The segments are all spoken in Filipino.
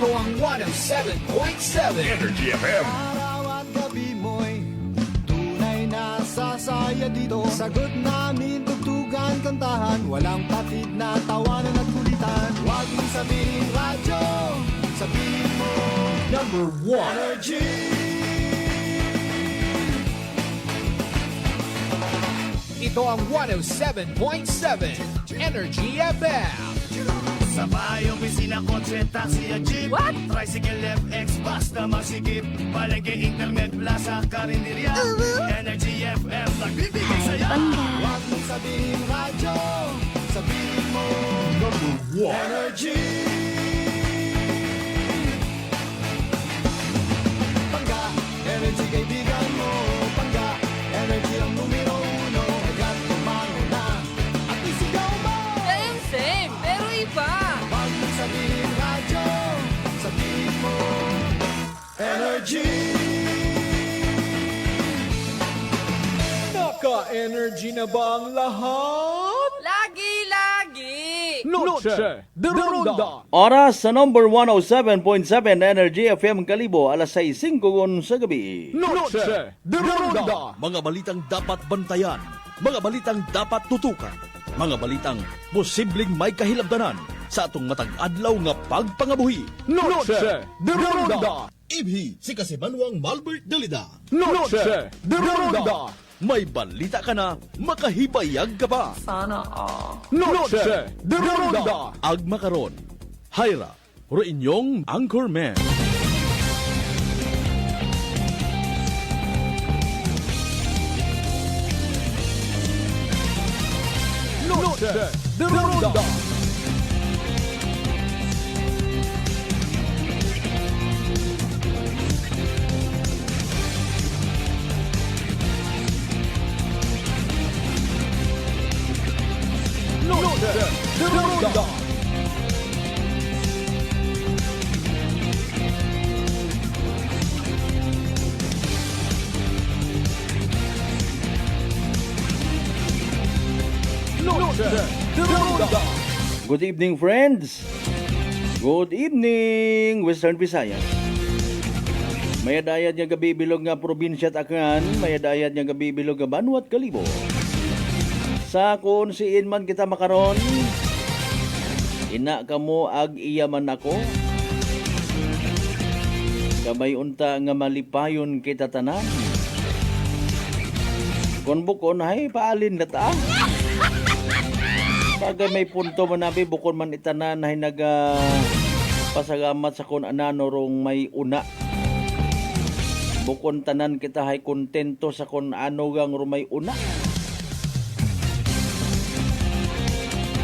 Ito ang 107.7 Energy FM. Araw at gabi mo'y tunay na sasaya dito. Sagot namin, tugtugan, kantahan, walang patid na tawanan at kulitan. Huwag mong sabihin radyo, sabihin mo Number 1. Energy. Ito ang 107.7 Energy FM. Sa bahay, opisina, kotse, taxi at jeep. What? Tricycle, FX, basta masikip. Palengke, internet, plaza, karinderya. Energy FM, nagbibigay saya. Huwag mong sabihin radyo, sabihin mo Number 1. Energy. Pangga, energy kaibigan mo. Pangga, energy ang numero uno. Agad tumango na at isigaw mo. Same, pero iba. Huwag mong sabihin radyo, sabihin mo Energy. Naka-energy na ba ang lahat? Lagi. Noche de Ronda. Oras sa number 107.7 Energy FM Kalibo, alas 6:05 sa gabi. Noche de Ronda. Mga balitang dapat bantayan, mga balitang dapat tutukan, mga balitang posibleng may kahilabdanan sa atong matag adlaw nga pagpangabuhi. Noche de Ronda. Ibhi si Kasimanwang Malbert Dalida. Noche de Ronda. May balita ka na, makahibayag ka pa. Noche de Ronda. Agma karon, Hyra, ro inyong Anchorman. Noche de Ronda. Noche de Ronda. Noche de Ronda. Good evening, friends. Good evening, Western Visayas. Mayadayad nga gabi bilog nga probinsya at Akan, mayadayad nga gabi bilog nga Banwa at Kalibo. Sa kung siin man kita makaron, ina kamo ag iyaman ako. Kabay unta nga malipayon kita tanan. Kung bukon, hay paalin na ta. Bagay may punto man nabi, bukon man itanan na naga pasagamat sa kung anano rong may una. Bukon tanan kita hay kontento sa kung ano gang rong may una.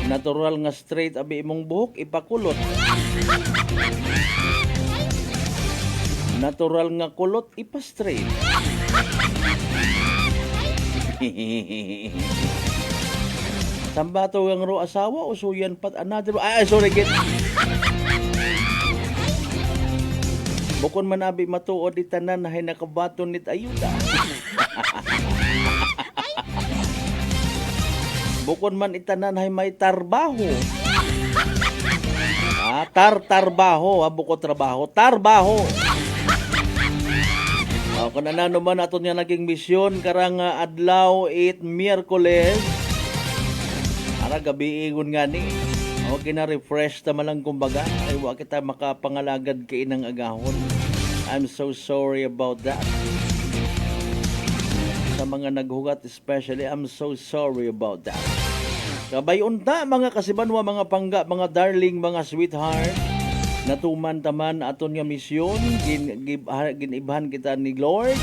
Natural nga straight abi imong buhok ipakulot. Natural nga kulot ipa-straight. Sambato ang ro asawa o suyan pat another. Ay, sorry kid. Bukon man abi matuod di tanan na nakabaton nit ayuda. Bukon man itanan hay may tarbaho. Tarbaho, bukod trabaho, tarbaho. Kung ano man aton nga naging misyon karang adlaw 8 Miyerkules. Ara gabi ingon nga ni. Kina-refresh ta malang kumbaga. Ay wa kita makapangalagad kay inang agahon. I'm so sorry about that. Sa mga naghugat especially, I'm so sorry about that. Kabay unta mga kasibanwa, mga pangga, mga darling, mga sweetheart. Natuman taman aton nga misyon, ginibhan kita ni Lord.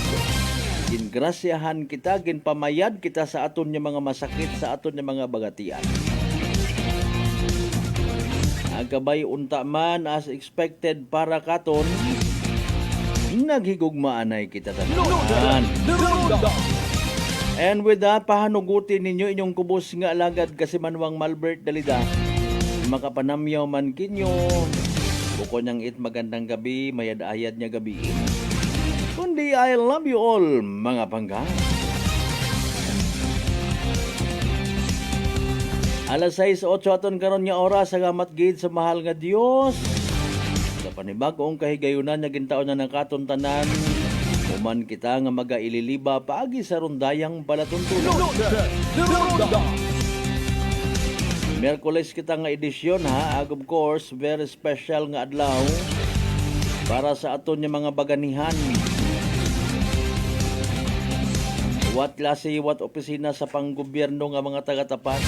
Gingrasyahan kita, ginpamayad kita sa aton nga mga masakit, sa aton nga mga bagatian. Agabay unta man as expected para katon, naghigugmaanay kita tanan. And with that, pahanugutin ninyo inyong kubos nga alagad Kasimanwang Malbert Dalida. Makapanamyaw man kinyo. Buko niyang it magandang gabi, mayad-ayad niya gabi. Kundi I love you all, mga pangga. Alas 6:08 aton karon nga oras, salamat gid sa mahal nga Dios. Sa panibagong kahigayunan nga gintaon na nakatuntanan, uman kita nga magaililiba paagi sa rundayang balatuntunan. Ronda. Merkules kita nga edisyon ha, ag of course, very special nga adlaw para sa aton nga mga baganihan. Wat klase, wat opisina sa panggobyerno nga mga taga-tapat.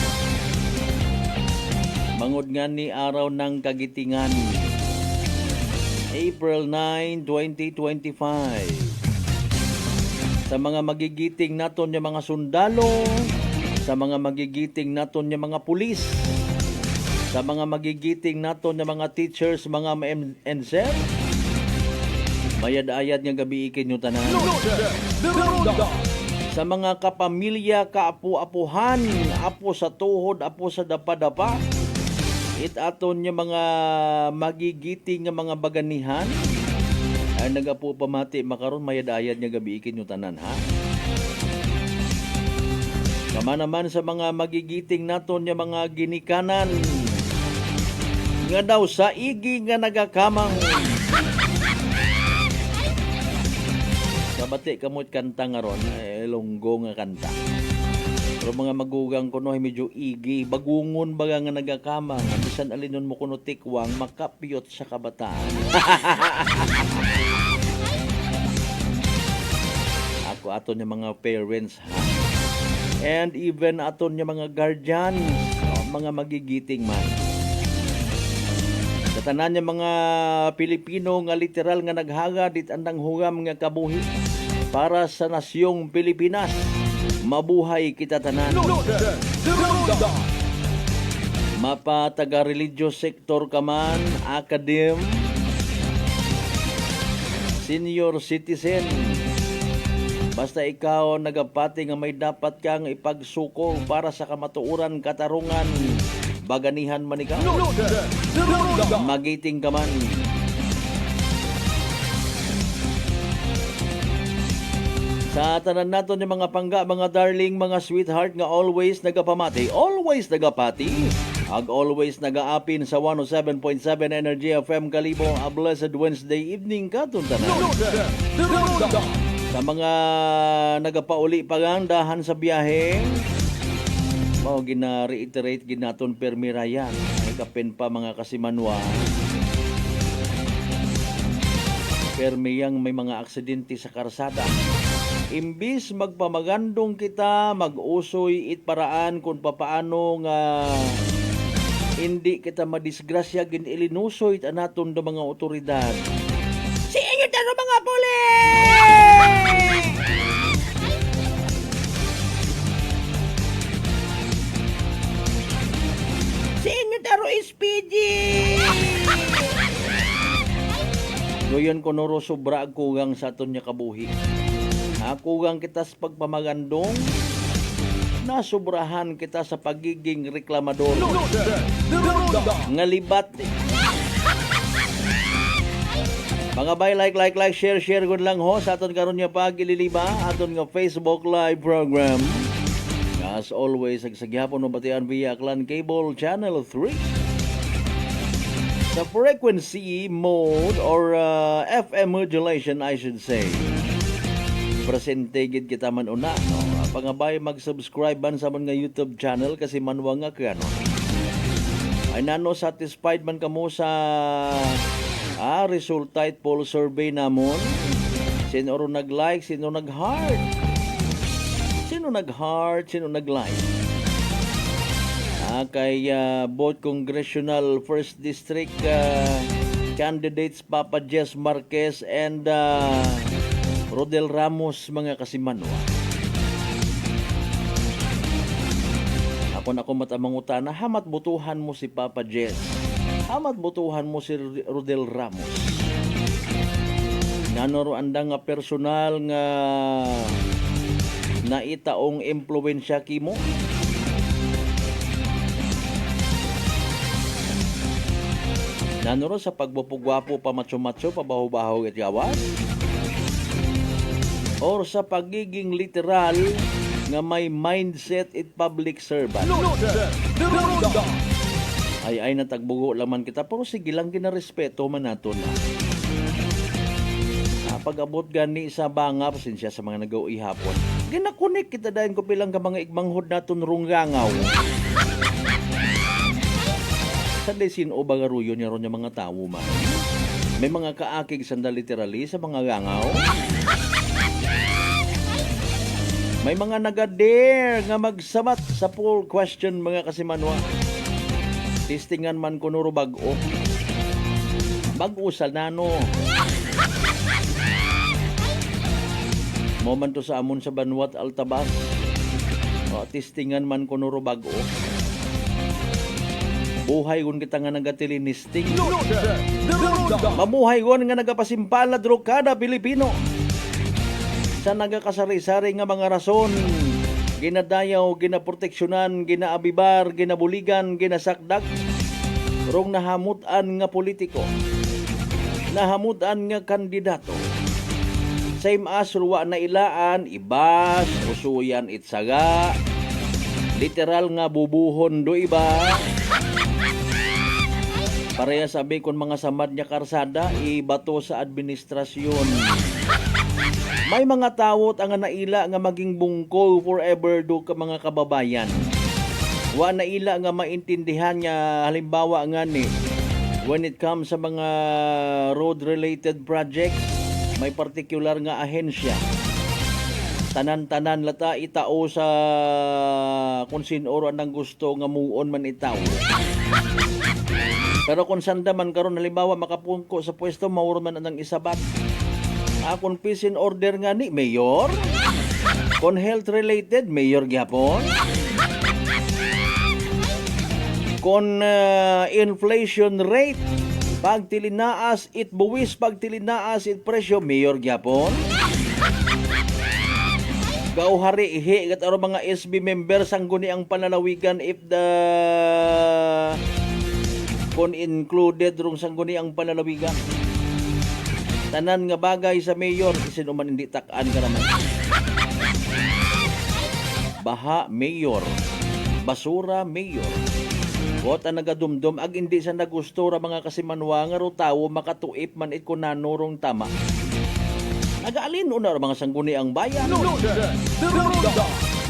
Mangod nga ni araw ng kagitingan. April 9, 2025. Sa mga magigiting naton nga mga sundalo, sa mga magigiting naton nga mga pulis, sa mga magigiting naton nga mga teachers, mga MNSER, mayad-ayad nga gabi ikin yung tanan. Ronda. Sa mga kapamilya, kaapu-apuhan, apo sa tuhod, apo sa dapa-dapa, aton yung mga magigiting nga mga baganihan, ay nagapu pamati makaron mayad-ayad nga gabi ikin yung tanan ha. Kama naman sa mga magigiting naton yung mga ginikanan, nga daw sa igi nga nagakamang. Kabati kamot kanta nga ron, longgo nga kanta. Pero mga magugang ko no, ay medyo igi, bagungon baga nga nagakamang, bisan alinon mo kuno tikwang, makapiyot sa kabataan. Ako aton yung mga parents ha. And even aton yung mga guardians, mga magigiting man. Sa tanan yung mga Pilipino nga literal nga naghaga dit andang hugam nga kabuhi para sa nasyong Pilipinas. Mabuhay kita tanan. Ronda. Mapa taga-religious sector ka man, academe, senior citizen. Basta ikaw nagapati nga may dapat kang ipagsuko para sa kamatuuran, katarungan, baganihan man ikaw. Ronda. Magiting ka man. Sa tanan naton yung mga pangga, mga darling, mga sweetheart nga always nagapamati, always nagapati, ag always nagaapin sa 107.7 Energy FM Kalibo. A blessed Wednesday evening katon tanan. Ronda. Sa mga nagapauli pagandahan sa biyahe, mao gina-reiterate ginaton permirayan. Ay kapin pa mga kasimanwa. Permiyang may mga aksidente sa karsada. Imbis magpamagandong kita, mag-usoy paraan kung papaano nga hindi kita madisgrasya, ginilinusoy anaton do mga otoridad. Si inyo taro mga pulis! Si inyo taro SPD! Doyon ko noro sobra ang kugang sa aton niya kabuhi. Kugang kita sa pagpamagandong, nasubrahan kita sa pagiging reklamador. Ronda. Ngalibat. Mga bay, like, share good lang ho sa aton karon nga pag-ililiba, aton nga Facebook live program. As always, sagsagyapon mo batian via Clan Cable Channel 3. Sa frequency mode or FM modulation, I should say. Presente gid kita man una, no? Pangabay mag-subscribe man sa mga YouTube channel kasi manwa nga ka, no? Ay nano satisfied man kamo sa resulta it poll survey namon. Sino ro nag-like, sino nag-heart? Sino nag-heart, sino nag-like? Kay both congressional first district candidates Papa Jess Marquez and Rodel Ramos mga kasimanwa. Ako matamang utana, hamat butuhan mo si Papa Jess. Hamat butuhan mo si Rodel Ramos. Nanoro andang nga personal nga naitaong impluwensya kimo. Nanoro sa pagbupugwapo, pamatso-matso, pabaho-baho at gawas. Or sa pagiging literal nga may mindset at public servant. Ronda. Ay natagbugo laman kita, pero sige lang ginarespeto man nato na. Pag-abot gani sa banga, pasensya sa mga nag-uwi hapon, ginakunik kita dahil ko pilang ka mga igmanghod naton runggangaw. Sa desin o bagaruyo niya ron yung mga tao man. May mga kaakig sanda literally sa mga gangaw. May mga naga-dare nga magsamat sa poll question mga kasimanwa. Tistingan man kunuro bag-o. Bag-usal na no. Moment to sa amon sa Banwat Altabas. Tistingan man kunuro bag-o. Buhay gun kita nga nagatilinisting. Mamuhay gun nga nagapasimpalad ro kada Pilipino. Sa nagakasari-sari nga mga rason, ginadayaw, ginaproteksyonan, ginaabibar, ginabuligan, ginasakdag, rong nahamutan nga politiko, nahamutan nga kandidato. Same as ruwa na ilaan, ibas, usuyan itsaga, literal nga bubuhon do iba. Pareha sabi kon mga samad niya karsada, ibato sa administrasyon. May mga tawot ang naila nga maging bungkol forever do ka mga kababayan. Wa naila nga maintindihan niya halimbawa nga ni when it comes sa mga road related projects, may particular nga ahensya. Tanan-tanan lata itao sa kung sinoro anang gusto nga muon man itao. Pero kung sanda man karon halimbawa makapungko sa pwesto mawuro man anang isabat. Kung peace in order nga ni mayor, kung health related mayor gyapon, kung inflation rate pag tilinaas it buwis, pag tilinaas it presyo mayor gyapon. Gauhari ihi kat aro mga SB members ang guni ang panalawigan if the kung included rong sangguni ang panalawigan. Tanan nga bagay sa mayor, isin man hindi takaan ka naman. Baha, mayor. Basura, mayor. What ang nagadumdum, ag hindi sa nagusto ra mga kasimanwa nga ro tawo makatuip man it kunanurong tama. Nagaalin una ro mga sangguni ang bayan.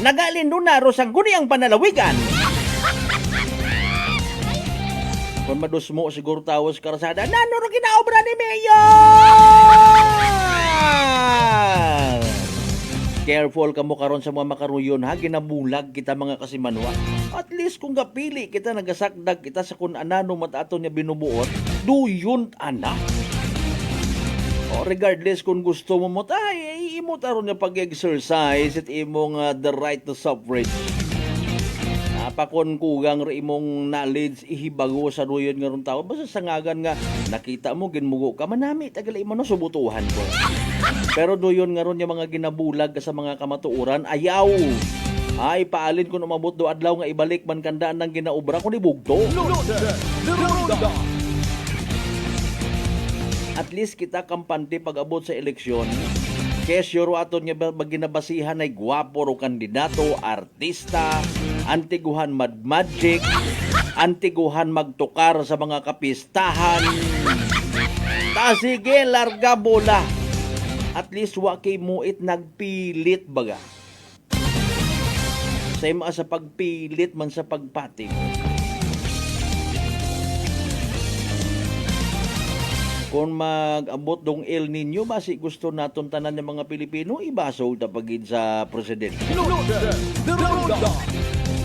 Nagaalin una ro sangguni ang panalawigan. Kung madusmo siguro tawas karasada, nanuro ginaobra ni Mayor! Careful ka mo karon sa mga makaruyon ha, ginabulag kita mga kasimanwa. At least kung gapili kita nagasakdag kita sa kung anano matato niya binubuot, duyon ana. O regardless kung gusto mo mo, ay imot aron niya pag-exercise at imong the right to suffrage. Pakon kugang ro imong knowledge ihibago sa ruyon nga ron tao basta sangagan nga nakita mo ginmugo ka manami tagal imo no subutuhan ko. Pero duyon nga ron yung mga ginabulag sa mga kamatuuran ayaw. Ay paalin kun umabot do adlaw nga ibalik man kandaan ng ginaobra kun ibugto. At least kita kampante pag-abot sa eleksyon. Kesyo ro aton nga ginabasihan ay gwapo ro kandidato, artista, antiguhan magic, antiguhan magtukar sa mga kapistahan. Sige, larga bola. At least wa kay muit nagpilit baga. Same as sa pagpilit man sa pagpating. Kung mag-abot dong El Nino, basi gusto naton tanan ng mga Pilipino, ibasol tapagid sa presidente.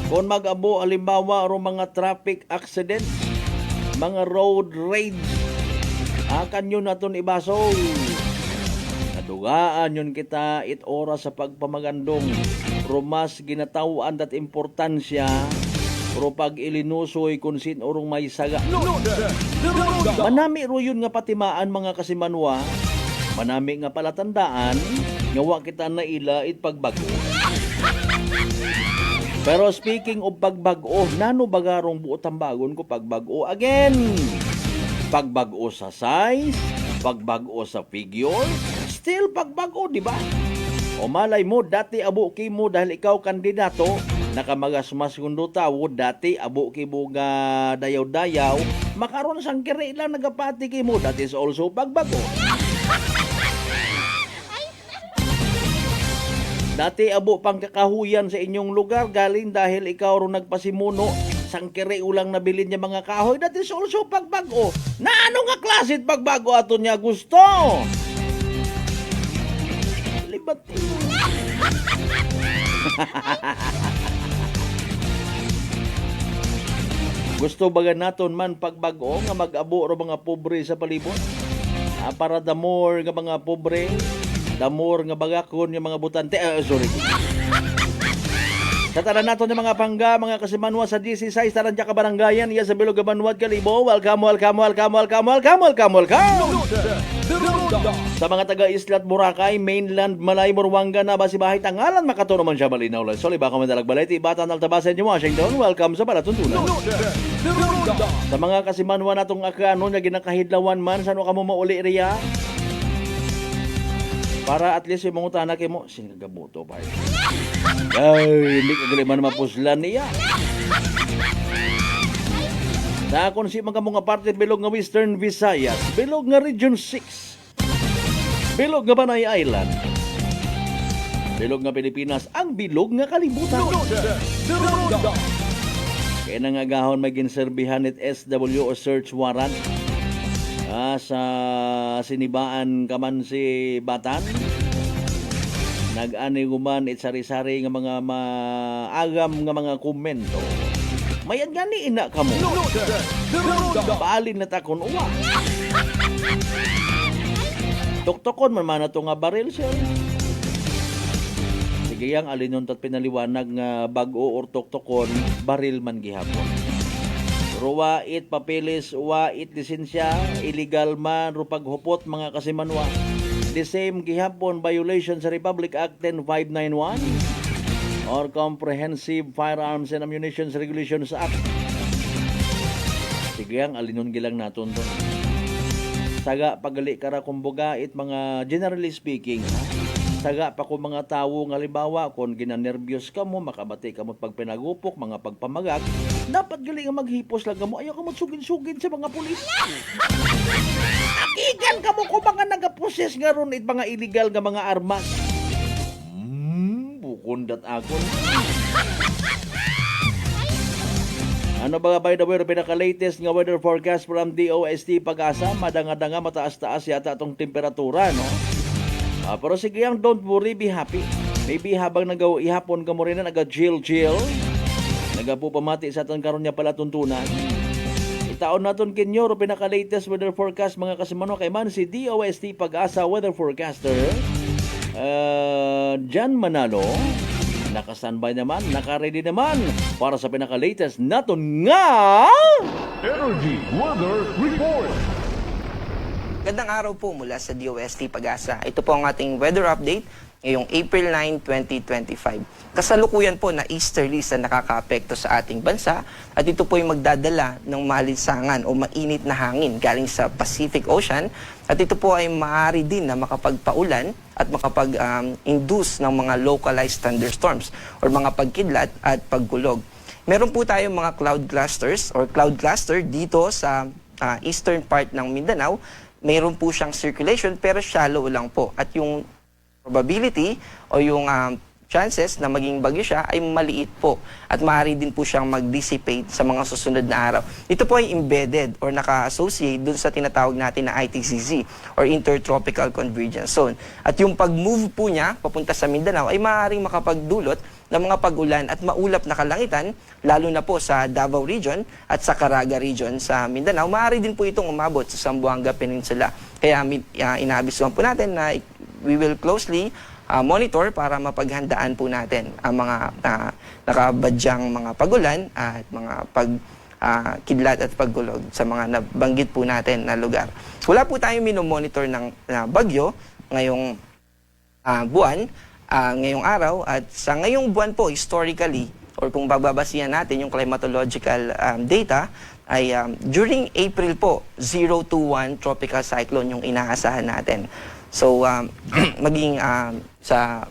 Kung mag-abo, halimbawa, o mga traffic accident, mga road rage, kanyo naton ibasol. Nadugaan yun kita, it oras sa pagpamagandong, rumas ginatawaan dat importansya, pero pag ilinusoy kung sinurong may saga. Manami ro yun nga patimaan mga kasimanwa, manami nga palatandaan, ngawa kita na ila it pagbago. Pero speaking of pagbago, nano bagarong buot ang bagon ko pagbago again. Pagbago sa size, pagbago sa figure, still pagbago, di ba? O malay mo, dati abuki mo dahil ikaw kandidato, nakamagasmas kundo tawo dati abo kibuga dayaw-dayaw makaron sang kiri lang nagapati kimo, that is also pagbago. Dati abo pang kakahuyan sa inyong lugar galing dahil ikaw ro nagpasimuno sang kiri ulang nabilin niya mga kahoy, that is also pagbago. Na ano nga klase pagbago ato niya gusto? Libat Gusto baga naton man pagbago nga mag-abo ro mga pobre sa palibot? Para the more nga mga pobre, the more nga bagakon yung mga butante. Sorry. Sa tanan naton yung mga pangga, mga kasimanwa sa GC size, tanan dya kabaranggayan, iya sa Bilog Gabanwad, Kalibo. Welcome. Sa mga taga-Islat Boracay, mainland, Malay, Morwanga na basibahay, tangalan, makato naman siya malinaw. Sorry, baka madalag balay, Ibatan, Altabasan, yung Washington. Welcome sa Palatuntunan. Sa mga kasimanwa natong akano, na ginakahidlawan man, saan ka mo mauli riya? Para at least yung mga tanak mo, sinagabuto pa. Ay, hindi ka gali man mapuslan niya. Sa kung si mga parte bilog nga Western Visayas, bilog nga Region 6, bilog nga Banay Island, bilog nga Pilipinas, ang bilog nga kalibutan. Kaya nangagahon may ginserbihan it SW o search warrant sa sinibaan kaman si Batan. Nag-ani guman it sari-sari nga mga maagam nga mga komento. Mayan gani ina kamo. Baalin na takon uwa. Toktokon man man to nga baril siya. Sige yang alinon tat pinaliwanag nga bag-o or toktokon baril man gihapon. Ruwa it papeles, wa it lisensya, illegal man ro paghupot mga kasimanwa. The same gihapon violation sa Republic Act 10591 or Comprehensive Firearms and Ammunition Regulations Act. Sige ang alinon gilang naton to. Saga pagali kara kumbaga it mga generally speaking, saga pa ko mga tawo nga halimbawa kung ginanervyos ka mo, makabati ka mo pag pinagupok, mga pagpamagag, dapat gali nga maghipos lang mo, ayaw ka mo sugin-sugin sa mga pulis. Ikan ka mo kung mga nagaposes nga ron it mga illegal nga mga armas. Bukundat akon. Ano ba by the way, pinaka-latest nga weather forecast from DOST Pag-asa, madanga-danga mataas-taas yata atong temperatura, no? Pero sige yang don't worry, be happy. Maybe habang ihapon ka mo rin na naga-chill, nagapupamati sa aton karon niya pala tuntunan. Itaon naton kinyo ro pinaka-latest weather forecast mga kasimano kay man si DOST Pag-asa weather forecaster Jan Manalo. Naka-standby naman, naka-ready naman para sa pinaka-latest naton nga Energy Weather Report. Gandang araw po mula sa DOST Pag-asa. Ito po ang ating weather update ngayong April 9, 2025. Kasalukuyan po na easterlies na nakakaapekto sa ating bansa at ito po ay magdadala ng malinsangan o mainit na hangin galing sa Pacific Ocean at ito po ay maaari din na makapagpaulan at makapag-induce ng mga localized thunderstorms or mga pagkidlat at paggulog. Meron po tayong mga cloud clusters or cloud cluster dito sa eastern part ng Mindanao. Mayroon po siyang circulation pero shallow lang po. At yung probability o yung chances na maging bagyo siya ay maliit po. At maaari din po siyang mag-dissipate sa mga susunod na araw. Ito po ay embedded or naka-associate dun sa tinatawag natin na ITCZ or Intertropical Convergence Zone. At yung pag-move po niya papunta sa Mindanao ay maaaring makapagdulot ng mga pag-ulan at maulap na kalangitan, lalo na po sa Davao Region at sa Caraga Region sa Mindanao. Maaari din po itong umabot sa Zamboanga Peninsula. Kaya inaabisuhan po natin na we will closely monitor para mapaghandaan po natin ang mga nakabadyang mga pagulan at mga kidlat at paggulog sa mga nabanggit po natin na lugar. Wala po tayong minomonitor ng bagyo ngayong buwan, ngayong araw at sa ngayong buwan po historically or kung bababasihan natin yung climatological data ay during April po 0 to 1 tropical cyclone yung inaasahan natin. So maging sa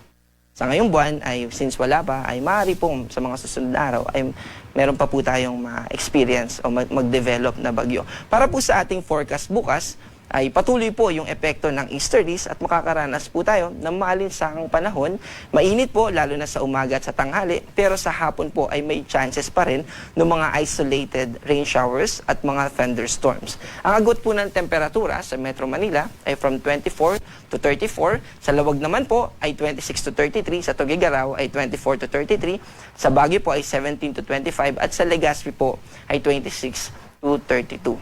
Sa ngayong buwan ay since wala pa, ay maaari pong sa mga susunod na araw ay meron pa po tayong ma-experience o mag-develop na bagyo. Para po sa ating forecast bukas, ay patuloy po yung epekto ng easterlies at makakaranas po tayo ng maalinsangang panahon. Mainit po, lalo na sa umaga at sa tanghali, pero sa hapon po ay may chances pa rin ng mga isolated rain showers at mga thunderstorms. Ang agot po ng temperatura sa Metro Manila ay from 24 to 34. Sa Lawag naman po ay 26 to 33. Sa Tuguegarao ay 24 to 33. Sa Baguio po ay 17 to 25. At sa Legazpi po ay 26 to 32.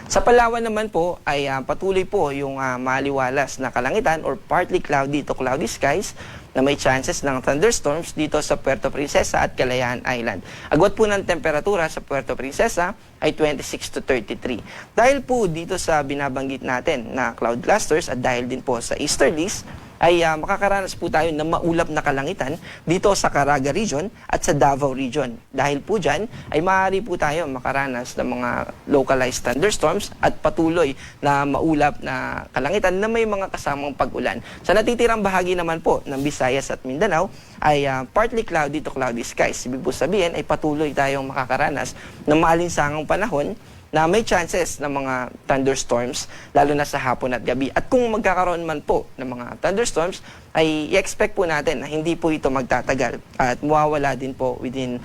Sa Palawan naman po ay patuloy po yung maliwalas na kalangitan or partly cloudy to cloudy skies na may chances ng thunderstorms dito sa Puerto Princesa at Kalayaan Island. Agwat po ng temperatura sa Puerto Princesa ay 26 to 33. Dahil po dito sa binabanggit natin na cloud clusters at dahil din po sa easterlies, ay makakaranas po tayo ng maulap na kalangitan dito sa Caraga region at sa Davao region. Dahil po dyan, ay maaari po tayo makaranas ng mga localized thunderstorms at patuloy na maulap na kalangitan na may mga kasamang pag-ulan. Sa natitirang bahagi naman po ng Visayas at Mindanao, ay partly cloudy to cloudy skies. Ibig po sabihin ay patuloy tayong makakaranas ng maalinsangang panahon na may chances ng mga thunderstorms, lalo na sa hapon at gabi. At kung magkakaroon man po ng mga thunderstorms, ay i-expect po natin na hindi po ito magtatagal at mawawala din po within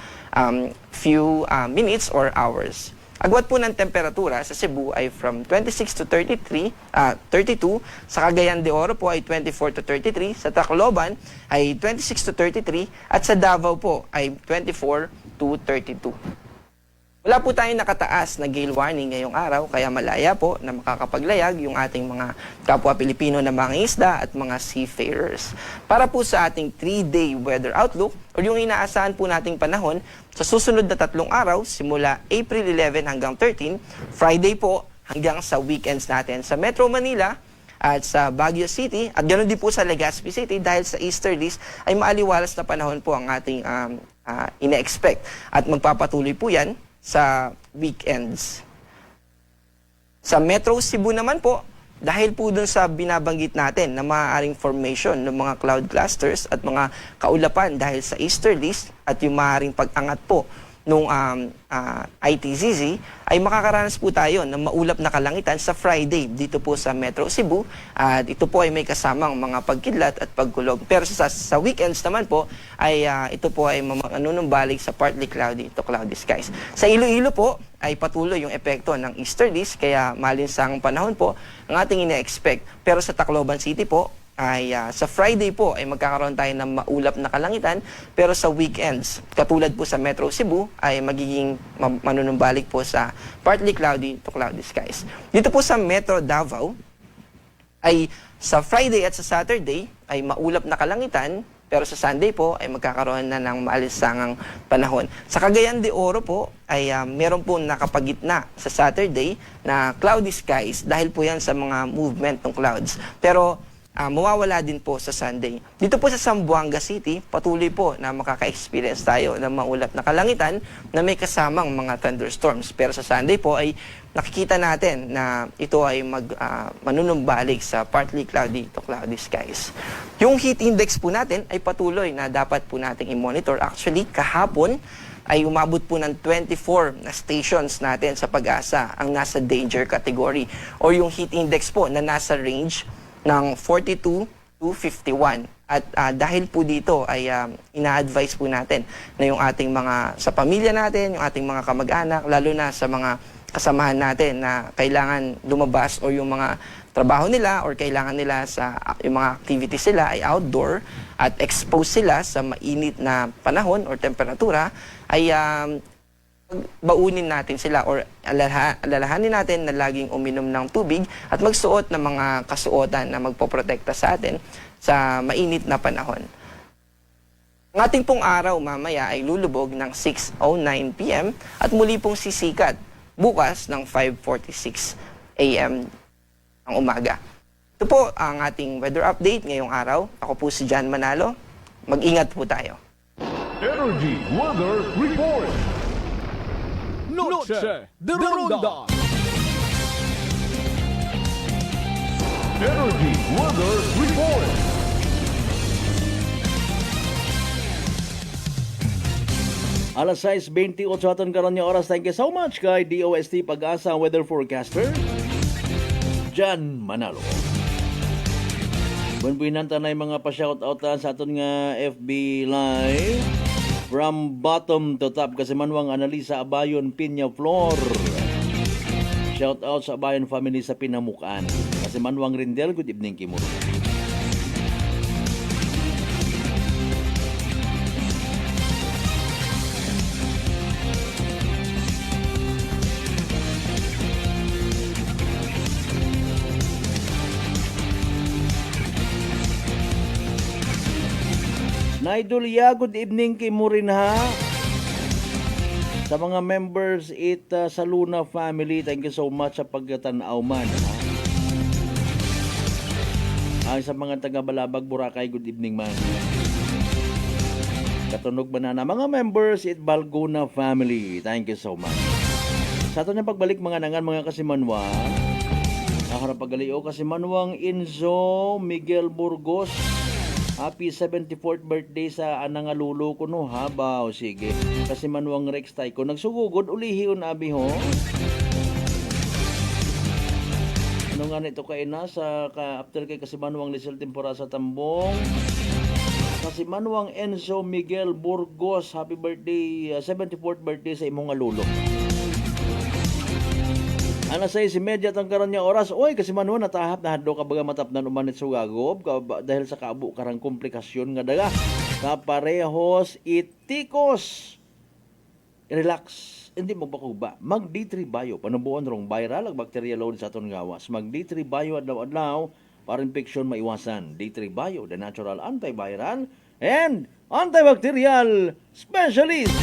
few minutes or hours. Agwat po ng temperatura sa Cebu ay from 26 to 32, sa Cagayan de Oro po ay 24 to 33, sa Tacloban ay 26 to 33, at sa Davao po ay 24 to 32. Wala po tayong nakataas na gale warning ngayong araw, kaya malaya po na makakapaglayag yung ating mga kapwa Pilipino na mga isda at mga seafarers. Para po sa ating 3-day weather outlook o yung inaasahan po nating panahon sa susunod na 3 araw, simula April 11 hanggang 13, Friday po hanggang sa weekends natin sa Metro Manila at sa Baguio City at ganoon din po sa Legazpi City dahil sa easterlies ay maaliwalas na panahon po ang ating ina-expect at magpapatuloy po yan sa weekends. Sa Metro Cebu naman po, dahil po dun sa binabanggit natin na maaaring formation ng mga cloud clusters at mga kaulapan dahil sa easterlies at yung maaaring pag-angat po nung ITZZ, ay makakaranas po tayo ng maulap na kalangitan sa Friday dito po sa Metro Cebu at ito po ay may kasamang mga pagkidlat at pagkulog. Pero sa weekends naman po ay ito po ay manunumbalik sa partly cloudy to cloudy skies. Sa Iloilo po ay patuloy yung epekto ng easterlies kaya malinsangang panahon po ang ating ina-expect. Pero sa Tacloban City po ay sa Friday po ay magkakaroon tayo ng maulap na kalangitan, pero sa weekends, katulad po sa Metro Cebu, ay magiging manunumbalik po sa partly cloudy to cloudy skies. Dito po sa Metro Davao, ay sa Friday at sa Saturday ay maulap na kalangitan, pero sa Sunday po ay magkakaroon na ng maalinsangang panahon. Sa Cagayan de Oro po ay meron po nakapagitna sa Saturday na cloudy skies dahil po yan sa mga movement ng clouds. Pero mawawala din po sa Sunday. Dito po sa Zamboanga City, patuloy po na makaka-experience tayo ng maulap na kalangitan na may kasamang mga thunderstorms. Pero sa Sunday po ay nakikita natin na ito ay manunumbalik sa partly cloudy to cloudy skies. Yung heat index po natin ay patuloy na dapat po nating i-monitor. Actually, kahapon ay umabot po ng 24 na stations natin sa Pag-asa ang nasa danger category o yung heat index po na nasa range ng 42 to 51. At dahil po dito ay ina-advise po natin na yung ating mga, sa pamilya natin, yung ating mga kamag-anak, lalo na sa mga kasamahan natin na kailangan lumabas o yung mga trabaho nila or kailangan nila sa yung mga activities sila ay outdoor at expose sila sa mainit na panahon or temperatura, ay baunin natin sila or alalahanin natin na laging uminom ng tubig at magsuot ng mga kasuotan na magpoprotekta sa atin sa mainit na panahon. Ang ating pong araw mamaya ay lulubog ng 6:09 p.m. at muli pong sisikat bukas ng 5:46 a.m. ng umaga. Ito po ang ating weather update ngayong araw. Ako po si John Manalo. Mag-ingat po tayo. Energy Weather Report. Noche de Ronda. Energy Weather Report. Alas 6:28 aton karon nga oras. Thank you so much kay DOST Pag-asa weather forecaster Jan Manalo. Bunbuinan tanay mga pa-shoutoutan sa aton nga FB Live from bottom to top kasi manwang Analisa Abayon Pinya Flor. Shoutout sa Abayon family sa Pinamukaan. Kasi manwang Rindel, good evening Kimuro. Naidulya, good evening kay mo rin ha. Sa mga members sa Luna family, thank you so much sa pagtanaw man. Ha? Ay sa mga taga-Balabag, Boracay, good evening man. Katunog banana, mga members Balgona family, thank you so much. Sa ato niyang pagbalik mga nangan, mga kasimanwa, nakarap pagalio kasimanwang Enzo Miguel Burgos. Happy 74th birthday sa anang alulo ko no, habaw, sige. Kasi manuang Rex tay ko. Nagsugugod, ulihiyon abi ho. Ano nga nito kay na sa after kay kasi manuang Lisel Tempora sa Tambong. Kasi manuang Enzo Miguel Burgos, happy birthday, 74th birthday sa imong alulo. Ana say si media tang karon nga oras. Oy kasi manuan natahap na hadlo ka baga matapnan umanit sugagob dahil sa kaabo karang komplikasyon nga daga. Kaparehos itikos. Relax. Hindi mo bakuba. Mag D3 Bio panubuon rong viral ag bacteria load sa aton gawas. Mag D3 Bio adlaw-adlaw para infeksyon maiwasan. D3 Bio, the natural antiviral and antibacterial specialist.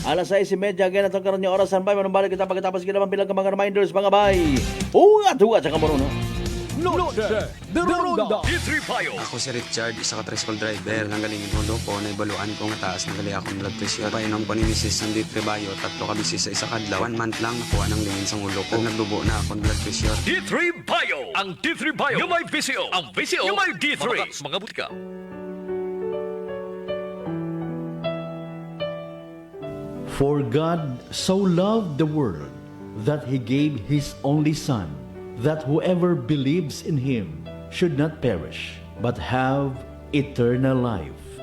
Alas 6:30 again atong karon nga oras sanbay manubalik kita pagkatapos kita bilang mga reminders mga bay. Ugat sa kamuno. Noche de Ronda. D3 Bio. Ako si Richard, isa ka tricycle driver. Nanggalingin hulo ko, naibaluan ko nga taas, nagali akong blood pressure. Painom ko ni Mrs. ng D3 Bio, 3 ka bisis sa isa kadlaw. 1 month lang nakuha ng lingin sa ulo ko. Nagdubo na akong blood pressure. D3 Bio. Ang D3 Bio. Yung may VCO. Ang VCO. Yung may D3. Mga butika. For God so loved the world that He gave His only Son, that whoever believes in Him should not perish, but have eternal life.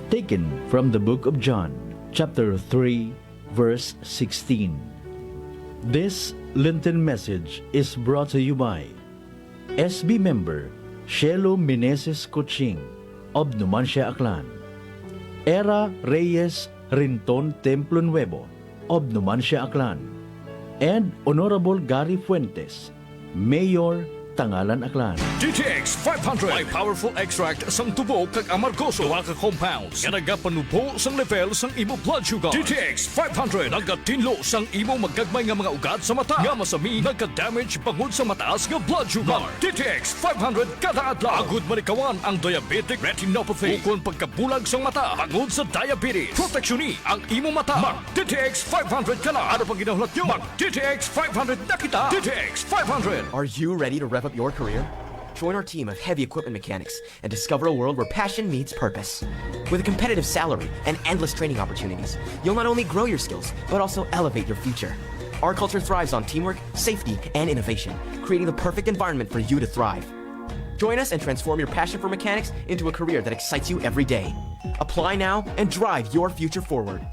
Taken from the book of John, chapter 3, verse 16. This Lenten message is brought to you by SB member Shelo Meneses Kuching of Numancia, Aklan, Era Reyes Rinton Templo Nuevo of Numancia, Aklan, and Honorable Gary Fuentes, Mayor, Tangalan, Aklan. DTX 500 may powerful extract sang tubo kag amargoso duha ka compounds nga nagapanubo sang level sang imo blood sugar. DTX 500 nagatinlo sang imo magagmay nga mga ugat sa mata nga masami nagka-damage bangod sa mataas nga blood sugar. DTX 500 kada adlaw agud manikawan ang diabetic retinopathy ukon pagkabulag sang mata bangod sa diabetes. Proteksyon ang imo mata. Mag DTX 500 kana. Ano pang ginahulot nyo? Mag DTX 500 na kita. DTX 500. Are you ready to rev up your career? Join our team of heavy equipment mechanics and discover a world where passion meets purpose. With a competitive salary and endless training opportunities, you'll not only grow your skills, but also elevate your future. Our culture thrives on teamwork, safety, and innovation, creating the perfect environment for you to thrive. Join us and transform your passion for mechanics into a career that excites you every day. Apply now and drive your future forward.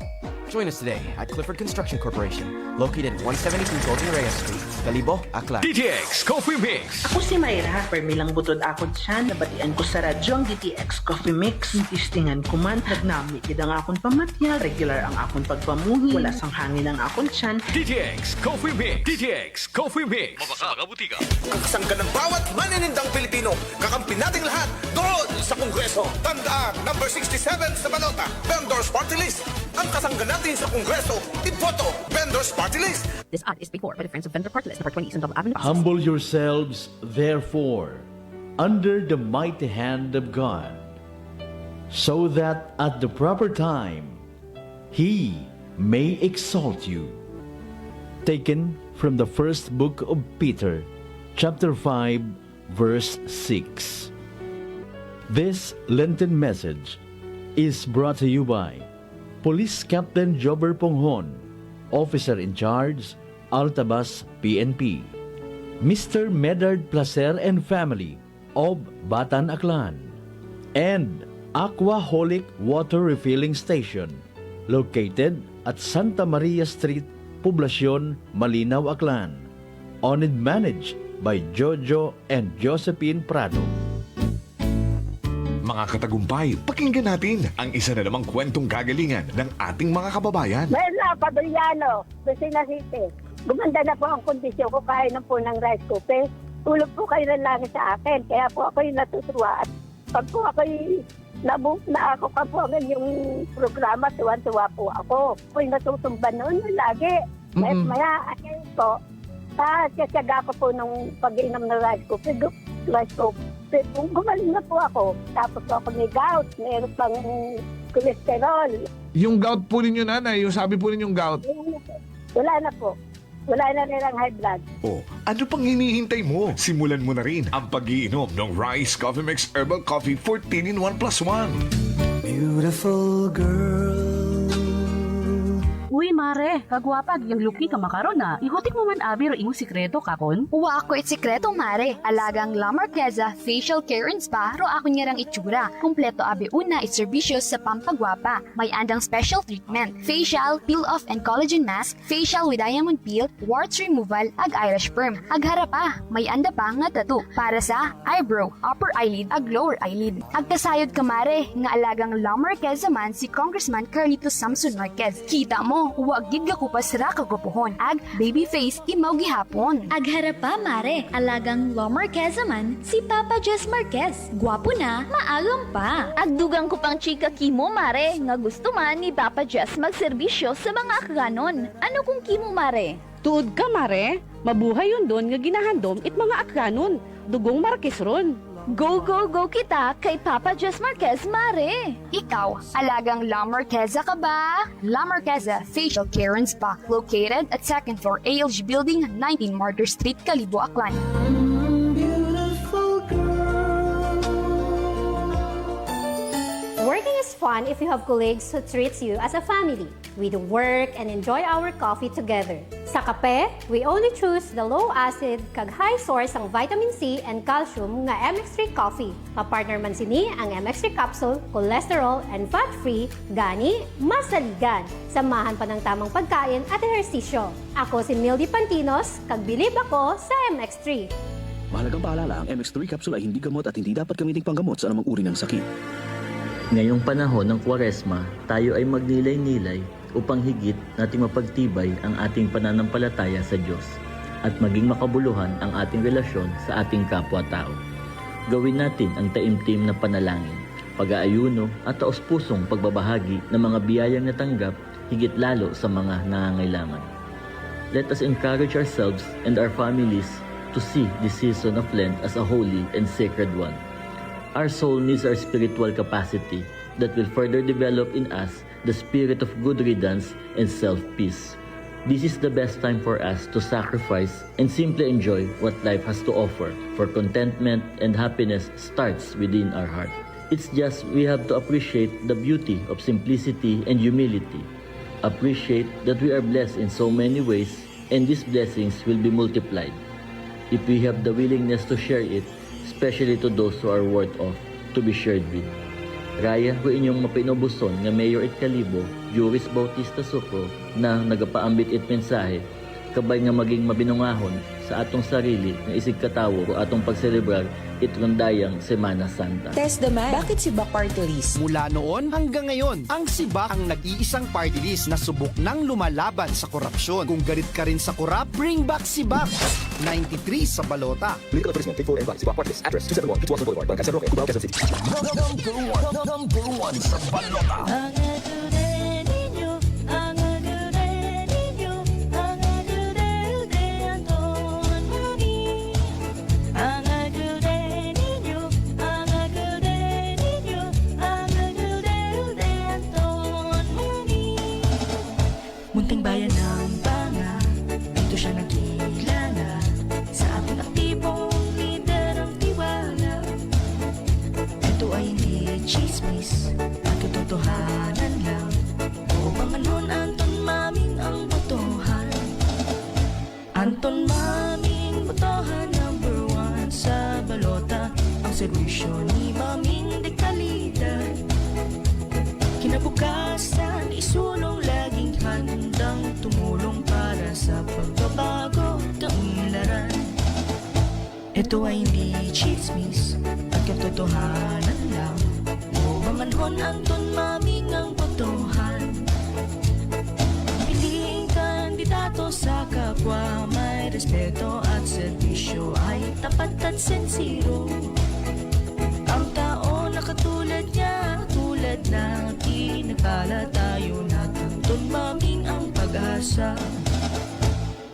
Join us today at Clifford Construction Corporation, located at 172 Golden Reyes Street, Calibo, Aklan. DTX Coffee Mix. Ako si Mayra, permilang butod ako siya, nabatian ko sa radyo ang DTX Coffee Mix. Tistingan ko man, nagnami kidang akong pamatya, regular ang akong pagpamuhi, wala sang hangin ang akong tiyan. DTX Coffee Mix. DTX Coffee Mix. Mabaka mga butika. Kakasangga ng bawat maninindang Pilipino. Kakampi nating lahat doon sa Kongreso. Tandaan, number 67 sa balota. Vendors Party List. Ang kasangga natin sa Kongreso, iboto Vendors Party List. This ad is paid for by the Friends of Vendor Party List, number 20 Eastern Double Avenue. Humble yourselves, therefore, under the mighty hand of God, so that at the proper time He may exalt you. Taken from the first book of Peter, chapter 5, verse 6. This Lenten message is brought to you by Police Captain Jobber Ponghon, Officer in Charge, Altabas PNP, Mr. Medard Placer and family of Batan Aklan, and Aquaholic Water Refilling Station located at Santa Maria Street, Poblacion, Malinaw, Aklan, owned and managed by Jojo and Josephine Prado. Mga katagumpay, pakinggan natin ang isa na namang kwentong kagalingan ng ating mga kababayan. Mela Padriano, Lucena City. Gumanda na po ang kondisyon ko kaya na po ng rice cooker. Tulog po kayo ng langit sa akin, kaya po ako'y natutuwa. At pag po ako'y na ako ka po ang yung programa, tuwan-tuwa po ako. Ako'y natutumba noon lagi. Maya, ayun po, kasyaga ko po nung pag-inom ng rice cooker. Gumaling na po ako. Tapos po ako may gout, mayroon pang cholesterol. Yung gout po ninyo, nanay, yung sabi po ninyong gout. Wala na po. Wala na nilang high blood. Oh, ano pang hinihintay mo? Simulan mo na rin ang pag-iinom ng Rice Coffee Mix Herbal Coffee 14 in 1 plus 1. Beautiful girl. Uy, mare, kagwapag, yung luki ka makaron na. Ihutik mo man abi ro imong sikreto kakon. Uwa ako sikreto, mare. Alagang La Marqueza Facial Care and Spa ro ako niyarang itsura. Kompleto abi una iserbisyo sa pampagwapa. May andang special treatment, facial, peel-off and collagen mask, facial with diamond peel, warts removal, ag Irish perm. Ag harapa, may anda pa nga tattoo para sa eyebrow, upper eyelid, ag lower eyelid. Ag kasayod ka, mare, nga alagang La Marqueza man si Congressman Carlito Samson Marquez. Kita mo, huwag gid ka kupas ra kagupuhon. Ag baby face imaw gihapon. Ag harapa, mare, alagang La Marqueza man si Papa Jess Marquez. Gwapo na, maagam pa. Ag dugang ko pang chika kimo, mare, nga gusto man ni Papa Jess magserbisyo sa mga akganon. Ano kung kimo, mare? Tuod ka, mare. Mabuhay yun doon nga ginahandom it mga akganon. Dugong Marquez ron. Go, go, go kita kay Papa Jess Marquez, mare! Ikaw, alagang La Marqueza ka ba? La Marqueza Facial Care and Spa, located at 2nd floor ALG Building, 19 Martyr Street, Kalibo, Aklan. Working is fun if you have colleagues who treats you as a family. We do work and enjoy our coffee together. Sa kape, we only choose the low-acid kag high source ang vitamin C and calcium nga MX3 coffee. Kapartner man sini ang MX3 capsule, cholesterol and fat-free, gani, masaligan. Samahan pa ng tamang pagkain at ehersisyo. Ako si Mildy Pantinos, kag bilib ako sa MX3. Mahalagang paalala, ang MX3 capsule ay hindi gamot at hindi dapat gamiting panggamot sa anumang uri ng sakit. Ngayong panahon ng Kwaresma, tayo ay magnilay-nilay upang higit nating mapagtibay ang ating pananampalataya sa Diyos at maging makabuluhan ang ating relasyon sa ating kapwa-tao. Gawin natin ang taimtim na panalangin, pag-aayuno at taos-pusong pagbabahagi ng mga biyayang natanggap higit lalo sa mga nangangailangan. Let us encourage ourselves and our families to see this season of Lent as a holy and sacred one. Our soul needs our spiritual capacity that will further develop in us the spirit of good riddance and self-peace. This is the best time for us to sacrifice and simply enjoy what life has to offer, for contentment and happiness starts within our heart. It's just we have to appreciate the beauty of simplicity and humility. Appreciate that we are blessed in so many ways and these blessings will be multiplied if we have the willingness to share it, especially to those who are worth of to be shared with. Raya ko inyong mapinobuson nga Mayor it Kalibo, Juris Bautista Sucro, na nagapaambit it mensahe, kabay nga maging mabinungahon sa atong sarili nga isig katawo o atong pagselebrar itrundayang Semana Santa. Test the man. Bakit si Bak Party List? Mula noon hanggang ngayon, ang SIBAC ang nag-iisang party list na subok ng lumalaban sa korupsyon. Kung galit ka rin sa korap, bring back SIBAC. 93 sa balota. Legal advertisement, take for and by SIBAC Party List. Address 271 Pitwason Boulevard, Barangay Roque, Cubao, Quezon City. Number one sa balota. Munting bayan ng Banga, dito siya nagkilala sa ating aktibong kinabukasan, isulong laging handang tumulong para sa pagbabago kaunlaran. Ito ay hindi chismis at katotohanan lang. Mamanhon ang maming ang botohan. Piliing kandidato sa kapwa, may respeto at serbisyo, ay tapat at sincero. Ang tao na katulad niya, tulad natin, nagpala tayo na tantun maming ang pag-asa.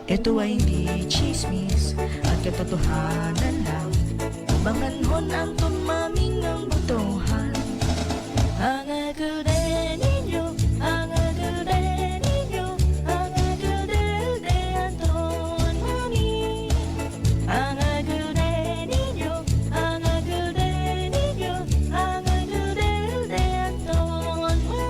Ito ay hindi chismis at katotohanan lang. Umanganhon ang maming ang botohan. Ang agulde ninyo, ang agulde ninyo, ang agulde de Anton Mami. Ang agulde ninyo, ang agulde ninyo, ang agulde de Anton Mami.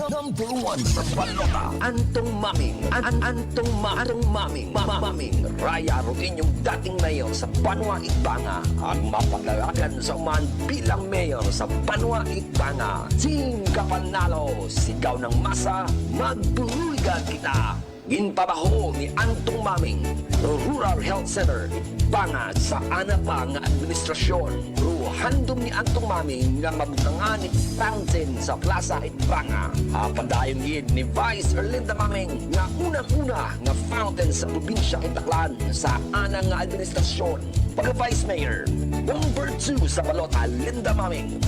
Number one sa balota, Antong Maming, Antong Maming, Maming, Raya Rutin yung dating mayor sa Banwa Itbanga at mapaglalagan sa uman bilang mayor sa Banwa Itbanga. Singka panalo, sigaw ng masa, magbuhuigan kita. Ginpabaho ni Antong Maming, Rural Health Center, Itbanga sa anapa nga administrasyon. Handom ni Antong Maming nga mabutangan ni fountain sa Plaza Itbanga. Padayon gid ni Vice Erlinda Maming nga unang-una nga fountain sa probinsya Kitaklan sa anang nga administrasyon. Pagka-Vice Mayor, number 2 sa balota, Linda Maming.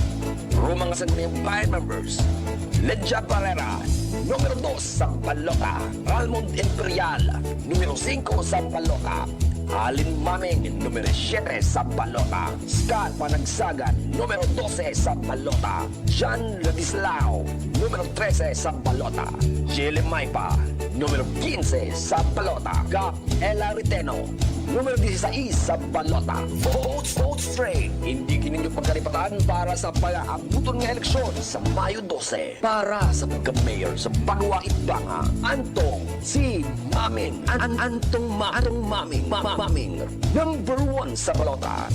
Mga sangguniang bayan members, Ledja Barrera, numero 2 sa balota, Almond Imperial, numero 5 sa balota, Alin Maming, numero 7 sa balota. Scott Panagsagan, numero 12 sa balota. John Ladislao, numero 13 sa balota. Chile Maipa, numero 15 sa balota. Gap Ella Riteno, numero 16 sa balota. Vote straight. Hindi kininyo pagkaripatan para sa pag-aabuton ng eleksyon sa Mayo 12. Para sa pagka-mayor sa Banwa Itbanga, Antong si Maming. Antong Maming. Maming. Number 1 sa balota.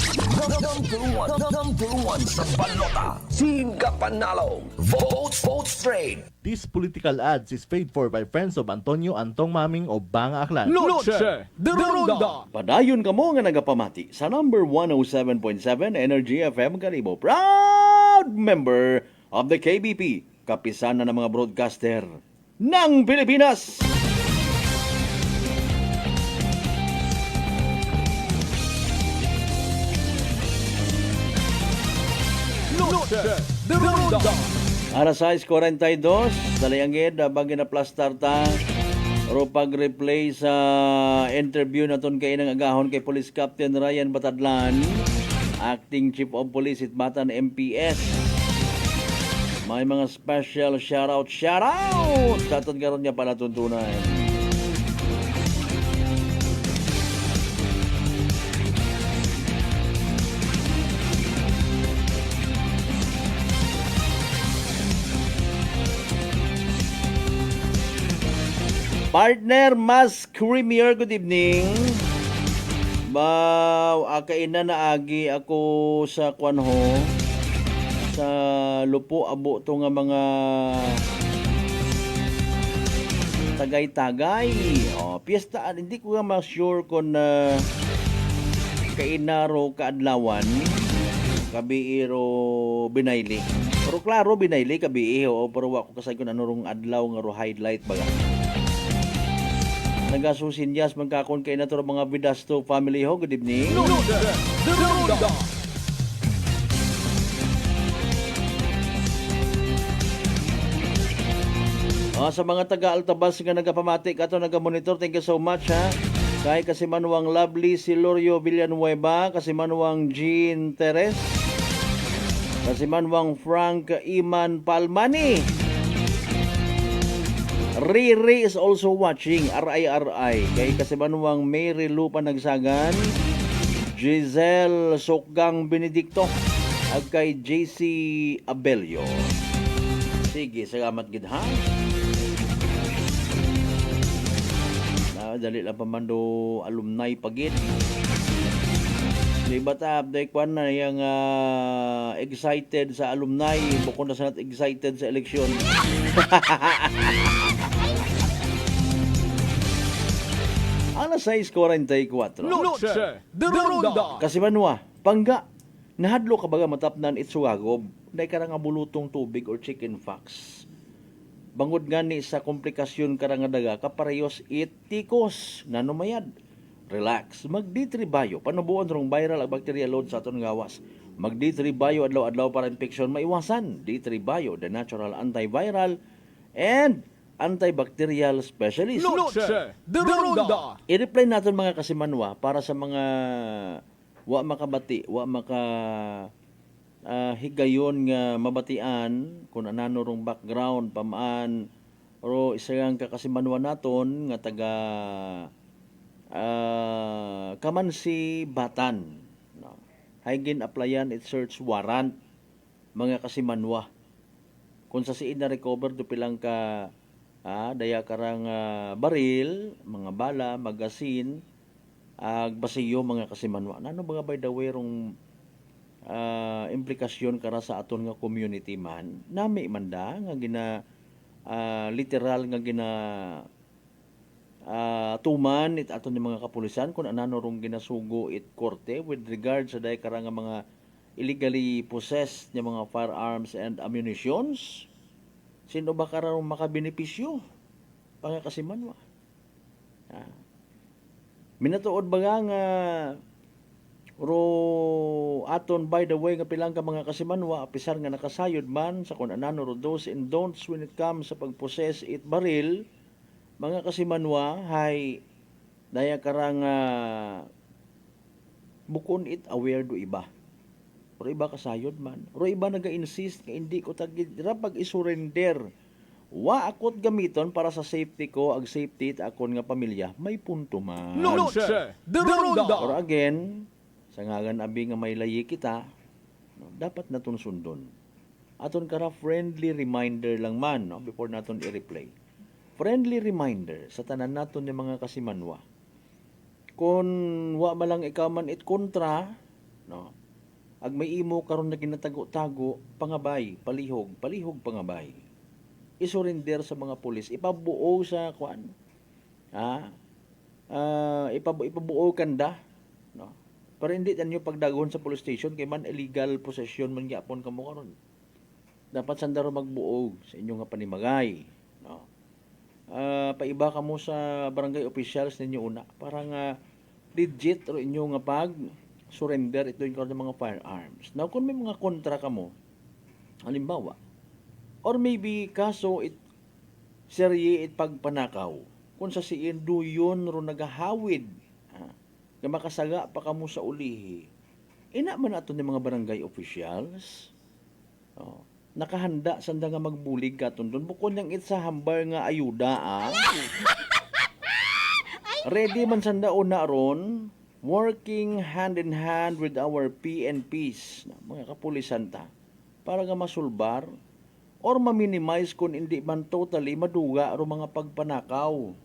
Number 1 sa balota. Singka panalo. Vote straight. This political ads is paid for by friends of Antonio Antong Maming o Banga Aklan. Noche de Ronda. Padayon ka mo nga nagapamati sa number 107.7 Energy FM Karibo. Proud member of the KBP, kapisan na ng mga broadcaster ng Pilipinas. Noche de Ronda. Alas 6:42, dalayangid, bagay na plastar ta. Pero pag-replay sa interview na ton kay nang agahon kay Police Captain Ryan Batadlan, Acting Chief of Police Itbatan MPS. May mga special shoutout sa aton karon niya pala tuntunan. Partner Mas Creamier, good evening. Kainan na agi ako sa kwanho sa lupo abo to nga mga tagay-tagay. Piyesta, hindi ko nga ma-sure kung kainaro kaadlawan kabiiro binayli. Pero klaro binayli kabiiro, pero wako kasay kung ano rong adlaw nga ro highlight baga. Nagasusinyas magkakon kay na to mga Vidasto family ho. Good evening. Sa mga taga-Altabas nga nagapamatik ato nagamonitor, thank you so much ha. Kay Kasimanwang Lovely Silorio Villanueva, Kasimanwang Jean Teres, Kasimanwang Frank Iman Palmani. Riri is also watching, RIRI. Kay Kasimanwang Mary Lu Panagsagan, Giselle Sokgang Benedicto, at kay JC Abelio. Sige, salamat gid ha. Dali lang pamando alumni pagit. Di bata, day kwan na yung excited sa alumni, bukod na sanat excited sa eleksyon. Alas 6:44. Noche de Ronda. Kasimanwa, pangga. Nahadlo ka baga matapnan itsugagob. Day ka nga bulutong tubig or chicken fox. Bangod nga ni sa komplikasyon ka nga daga, kaparehos itikos. Nanumayad. Relax. Mag-D3 Bio. Panubuan rong viral ang bacteria load sa aton gawas. Mag-D3 Bio adlaw-adlaw para infeksyon maiwasan. D3 Bio, the natural antiviral and antibacterial specialist. Noche de Ronda. I-reply natin mga kasimanwa para sa mga wa makabati, wa maka higayon nga mabatian kung anano rong background pamaan o isang kakasimanwa naton nga taga Kamansi Batan. No. Haygin applyan it search warrant mga kasimanwa. Kung sa siin na recover do pilang ka daya karang baril, mga bala, magasin, basiyo mga kasimanwa. Ano ba by the way rong implikasyon kara sa aton nga community man? Nami manda nga gina literal nga gina tuman it aton yung mga kapulisan kung anano rong ginasugo it korte with regard sa day karang mga illegally possessed nga mga firearms and ammunitions. Sino ba karang makabenepisyo? Pangakasimanwa. Minatuod ba nga ro aton by the way nga pilang ka mga kasimanwa apisar nga nakasayod man sa kung anano ro do's and don'ts when it comes sa pagpossess it baril mga kasimanwa hay daya karang bukon it aware do iba ro iba kasayod man ro iba naga-insist nga hindi ko tagidra pag isurrender wa akot gamiton para sa safety ko ag safety it akon nga pamilya may punto man. Noche de Ronda. Or again sa ngagan abi nga may layi kita, no, dapat naton sundon. Aton kara friendly reminder lang man no, before naton i-replay. Friendly reminder sa tanan naton ni mga kasimanwa. Kung wa malang ikaw man it kontra, no, ag may imo karon na ginatago-tago, pangabay, palihog pangabay. I-surrender sa mga pulis, ipabuo sa kuan. Ipabuo kanda, no. Pero hindi tanyo pagdagon sa police station kay man illegal possession man gyapon kamo karon. Dapat sandaro magbuog sa inyong nga panimagay, no. Paiba kamo sa barangay officials ninyo una para nga legit ro inyo nga pag surrender ito yung mga firearms. Now kung may mga kontra kamo, halimbawa, or maybe kaso it serye it pagpanakaw. Kung sa siin duyon ro nagahawid nga makasaga pa kamo sa ulihi. Ina man ato ni mga barangay officials. Nakahanda sanda nga magbulig katon doon. Bukod niyang it sa hambar nga ayuda. Ready man sanda una ron, working hand in hand with our PNPs, mga kapulisan ta, para nga masulbar or ma-minimize kung hindi man totally maduga ro mga pagpanakaw.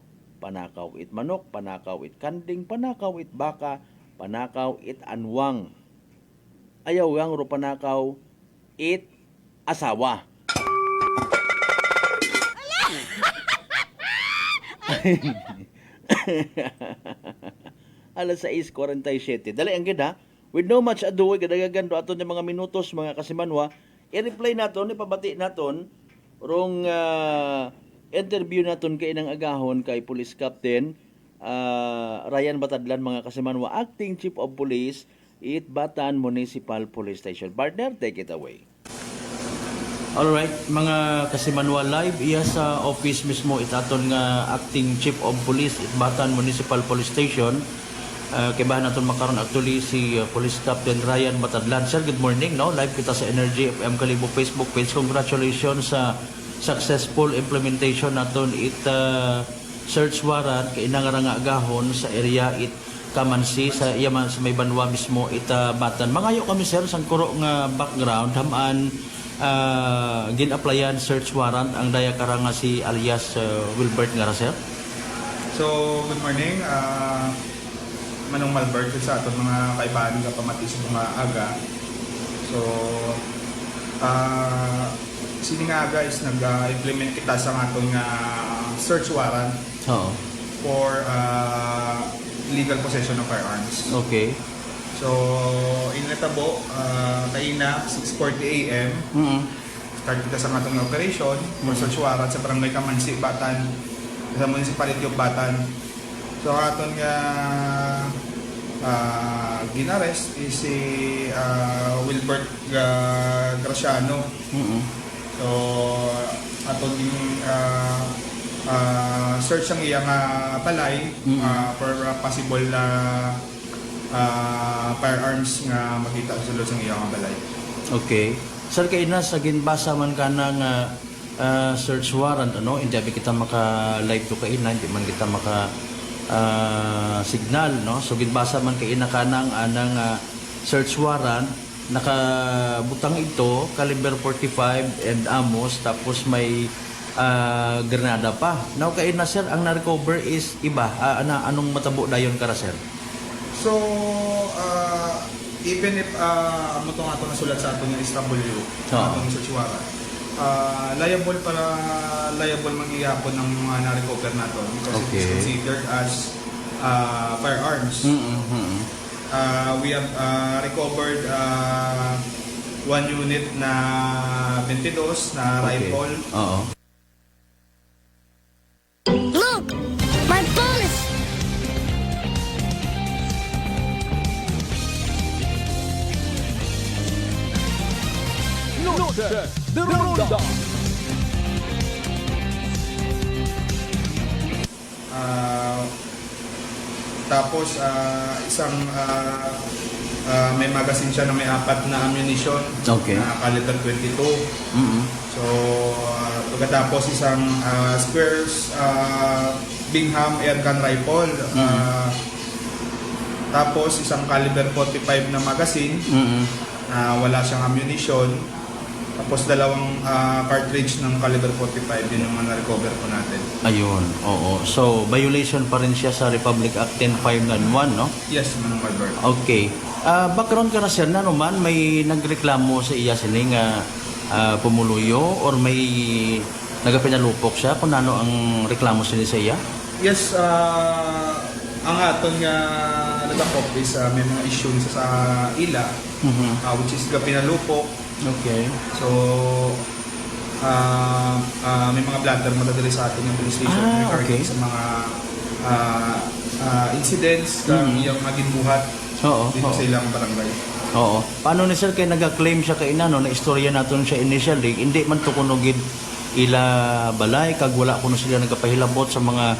Panakaw it manok, panakaw it kanding, panakaw it baka, panakaw it anwang. Ayaw gang ro panakaw it asawa. Alas 6:47. Dali ang gid ha. With no much ado, gadagagan do aton ng mga minutos mga kasimanwa, i-reply naton, ipabati naton rong interview naton kay inang agahon kay Police Captain Ryan Batadlan mga kasimanwa, Acting Chief of Police, Batan Municipal Police Station. Partner, take it away. Alright, mga kasimanwa live, iya sa office mismo itaton nga Acting Chief of Police, Batan Municipal Police Station. Kay bahan naton makaron actually si Police Captain Ryan Batadlan. Sir, good morning. No? Live kita sa Energy FM Kalibo Facebook page. Congratulations sa successful implementation naton search warrant kay inang nga agahon sa area Kamansi sa iyaman sa may banwa mismo Batan. Mangayo kami sir sang kuro nga background hamaan gin-applyan search warrant ang daya karanga si alias Wilbert nga sir. So good morning. Manong Malbert sa aton mga kaibahan nga pamati sa mga aga. So sini nga aga is nag-implement kita sa aton nga search warrant for illegal possession of firearms. Okay. So inatabo kaina 6:40 AM. Start kita sa atong operation for search warrant sa Barangay Kamansi, Batan, sa Municipality of Batan. So aton nga ginarest is si Wilbert Graciano. So aton search ang iyang balay for possible na firearms nga makita sa sulod sa iyang balay. Okay. Sir, kay na sa ginbasa man ka ng search warrant, hindi kita maka-live to kaina, hindi man kita maka-signal, no? So, ginbasa man kay ina ka ng search warrant, nakabutang ito, caliber 45 and Amos, tapos may granada pa. Now, kay na, sir, ang na-recover is iba. Anong matabo na yun ka, sir? So, even if mo itong ato nasulat sa ato ng SW, atong search warrant, liable mangyayapon ng mga na-recover nato because it is considered as firearms. We have recovered 1 unit na 22 na rifle. Look! My bonus! Norte de Ronda. Tapos isang may magazine siya na may 4 na ammunition na caliber 22. So pagkatapos isang Squares Bingham airgun rifle. Tapos isang caliber 45 na magazine. Wala siyang ammunition. Tapos 2 cartridge ng caliber 45 din yung na-recover po natin. Ayun, oo. So, violation pa rin siya sa Republic Act 10591, no? Yes, Manong Albert. Okay. Background ka na, sir, na naman may nagreklamo sa iya sining pumuluyo or may nagapinalupok siya kung ano ang reklamo sa iya? Yes, ang aton nga nadakop is may mga issue sa ila, which is pinalupok. Okay. So, may mga blunder madadali sa atin yung police station regarding sa mga incidents na iyang maging buhat dito sa ilang barangay. Oo. Paano ni sir kay nag-claim siya kay inano na istorya naton siya initially, hindi man to kunugid ila balay kag wala kuno sila nagapahilabot sa mga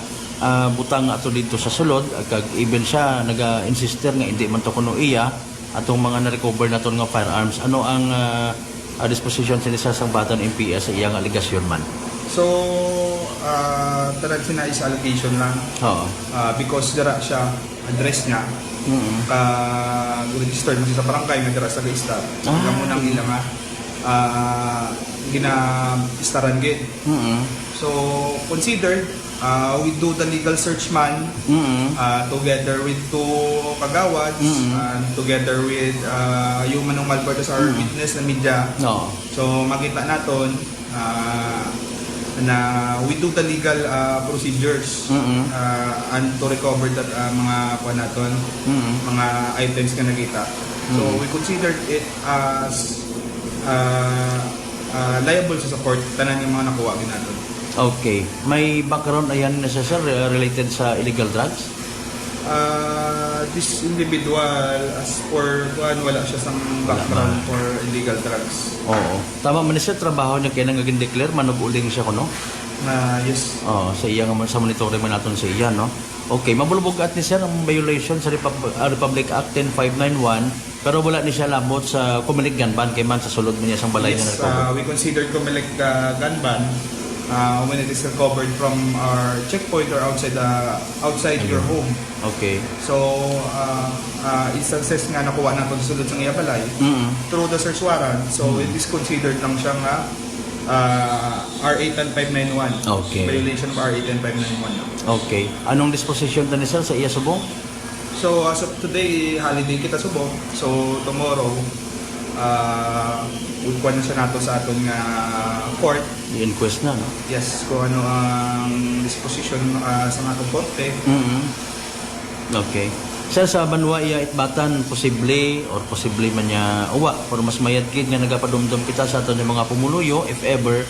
butang ato dito sa sulod kag even siya naga-insister nga hindi man to kuno iya atong mga na-recover naton nga firearms. Ano ang disposition sa Batan MPS sa iyang aligasyon man? So, talagang is allegation lang. Because dara siya, address niya. Registered mo siya sa barangay nga dara sa Gaista. Hanggang mo nang ilang gina-istaran gid. So, considered we do the legal search man together with 2 kagawad and together with yung Manong Malbert as our witness na media. So makita naton na we do the legal procedures and to recover that mga naton mga items na nakita. So we considered it as liable sa support tanan yung mga nakuha naton. Okay. May background ayan na siya, sir, related sa illegal drugs? This individual, as for wala siya sa background for illegal drugs. Oo. Tama man siya, trabaho niya kaya naging declare, manubuling siya ko, no? Yes. Oo, sa iya nga sa monitoring man natin sa iya, no? Okay, mabulubog at ni sir ang violation sa Republic Act 10591, pero wala ni siya labot sa Kumilig gun ban kay man sa sulod man niya sang balay na recover. We considered Kumilig gun ban when it is recovered from our checkpoint or outside your home. Okay. So, instances nga nakuha natin sa sulod sa iya balay through the search warrant. So, it is considered lang siya nga RA 10591. Okay. Violation of RA 10591. Okay. Anong disposition ta ni sir sa iya subong? So as of today, holiday kita subok. So tomorrow, kukuha na siya nato sa aton nga court. I-inquest na, no? Yes, kung ano ang disposition sa atong korte. Okay. Sir, sa Banwa iya itbatan, posible man niya uwa, pero mas mayadkid nga nagapadumdum kita sa aton yung mga pumuluyo, if ever,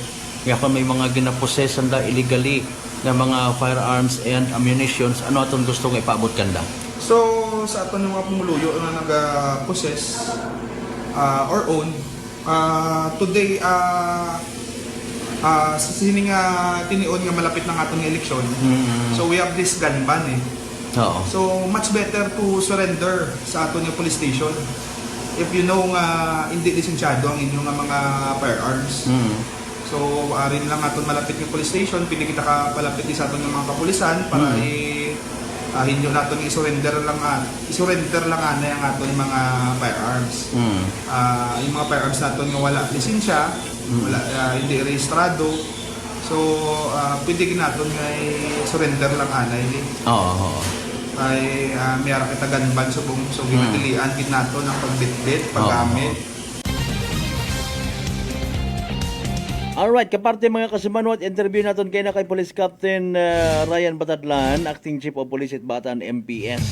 nga kung may mga ginaposesan da illegally na mga firearms and ammunitions, ano atong gusto nga ipaabot kanda? So, sa aton yung mga pumuluyo na nag-possess or own, today, sa sining tinion nga malapit ng atong eleksyon, so we have this gun ban eh. Oo. So, much better to surrender sa aton yung police station if you know nga hindi lisensyado ang inyong mga firearms. So, rin lang aton malapit yung police station, pili kita ka palapit sa aton yung mga kapulisan para hindi naton i-surrender lang ana yung aton mga firearms. Yung mga firearms naton nga wala lisensya, wala hindi rehistrado. So, pwede naton nga i-surrender lang ana ini. Oo. Ay mayara kita ganban so ginadilian kit nato ng pagbitbit, paggamit. Alright, kaparte mga kasimanwat, interview natin kay Police Captain Ryan Batadlan, Acting Chief of Police at Batan MPS.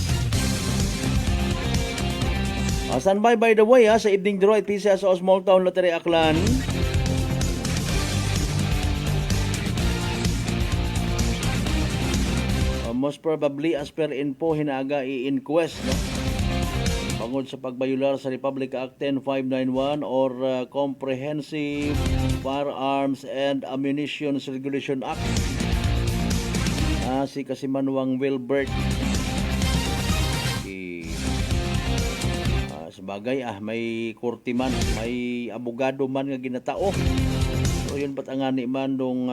Standby by the way sa evening draw at PCS sa Small Town Lottery Aklan. Most probably as per info hinaga i-inquest, no? Bangod sa pagbayular sa Republic Act 10591 or Comprehensive Firearms and Ammunition Regulation Act. Si Kasimanwang Wilbert sabagay may kurtiman, may abogado man nga ginatao. So yun ba't ang ani man dong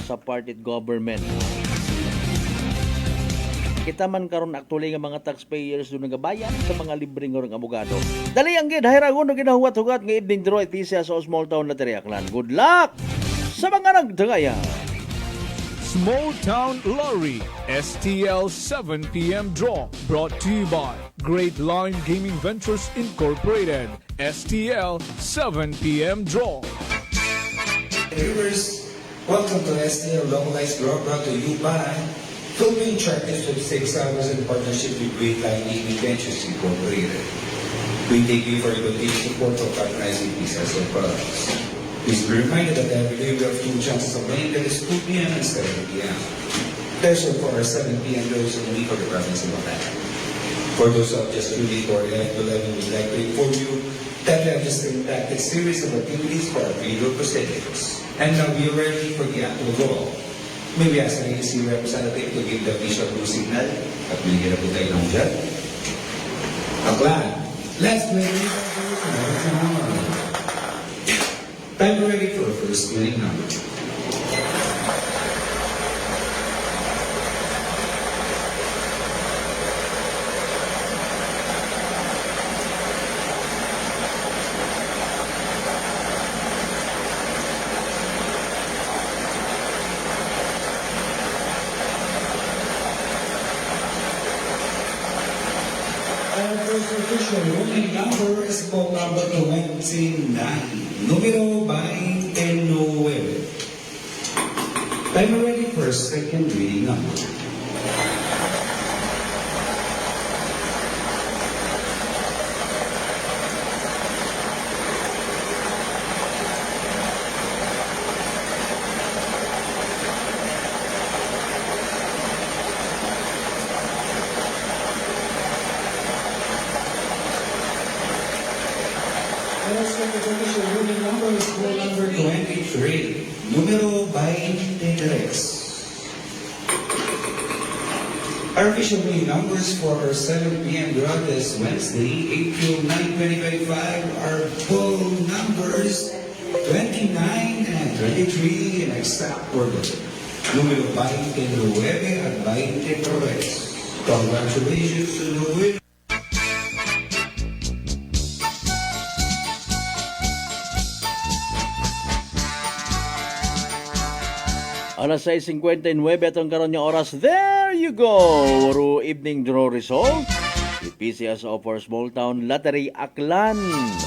sa party government. Kita man karon actually nga mga taxpayers do nagabayan sa mga libreng ngorong abogado. Dali ang gid hayragon no ginahuwat-hugat nga evening draw at PCS sa Small Town Lottery Aklan. Good luck sa mga nagdangaya. Small Town Lottery STL 7 p.m. draw brought to you by Great Line Gaming Ventures Incorporated. STL 7 p.m. draw. Viewers, welcome to STL Localized Draw brought to you by Philippine Charters of 6 hours in partnership with Great Line Gaming Ventures Incorporated. We thank you for your continued support of patronizing pieces of products. Please be reminded that every day we have 2 chances of winning, that is 2 p.m. and 7 p.m. There's for our 7 p.m. those only for the province of Bataan. For those who have just tuned in for 11, we'd like to inform you that we have just conducted a series of activities for our video proceedings. And now we are ready for the actual draw. May we ask ang AEC representative to give the official blue signal at binigyan na po tayo ng dyan. Aklan, let's play time ready for the first winning number. Official winning number is ball number 29, numero 29. Time ready for second winning number. Winning number is ball number 23, numero 23. Our official winning numbers for our 7 p.m. draw this Wednesday, April 9, 2025 are ball numbers 29 and 23 in exact order. Numero 29 at 23. Congratulations to the winner. Alas 6:59 itong karon nga oras. There you go. Evening draw result. si PCSO for Small Town Lottery Aklan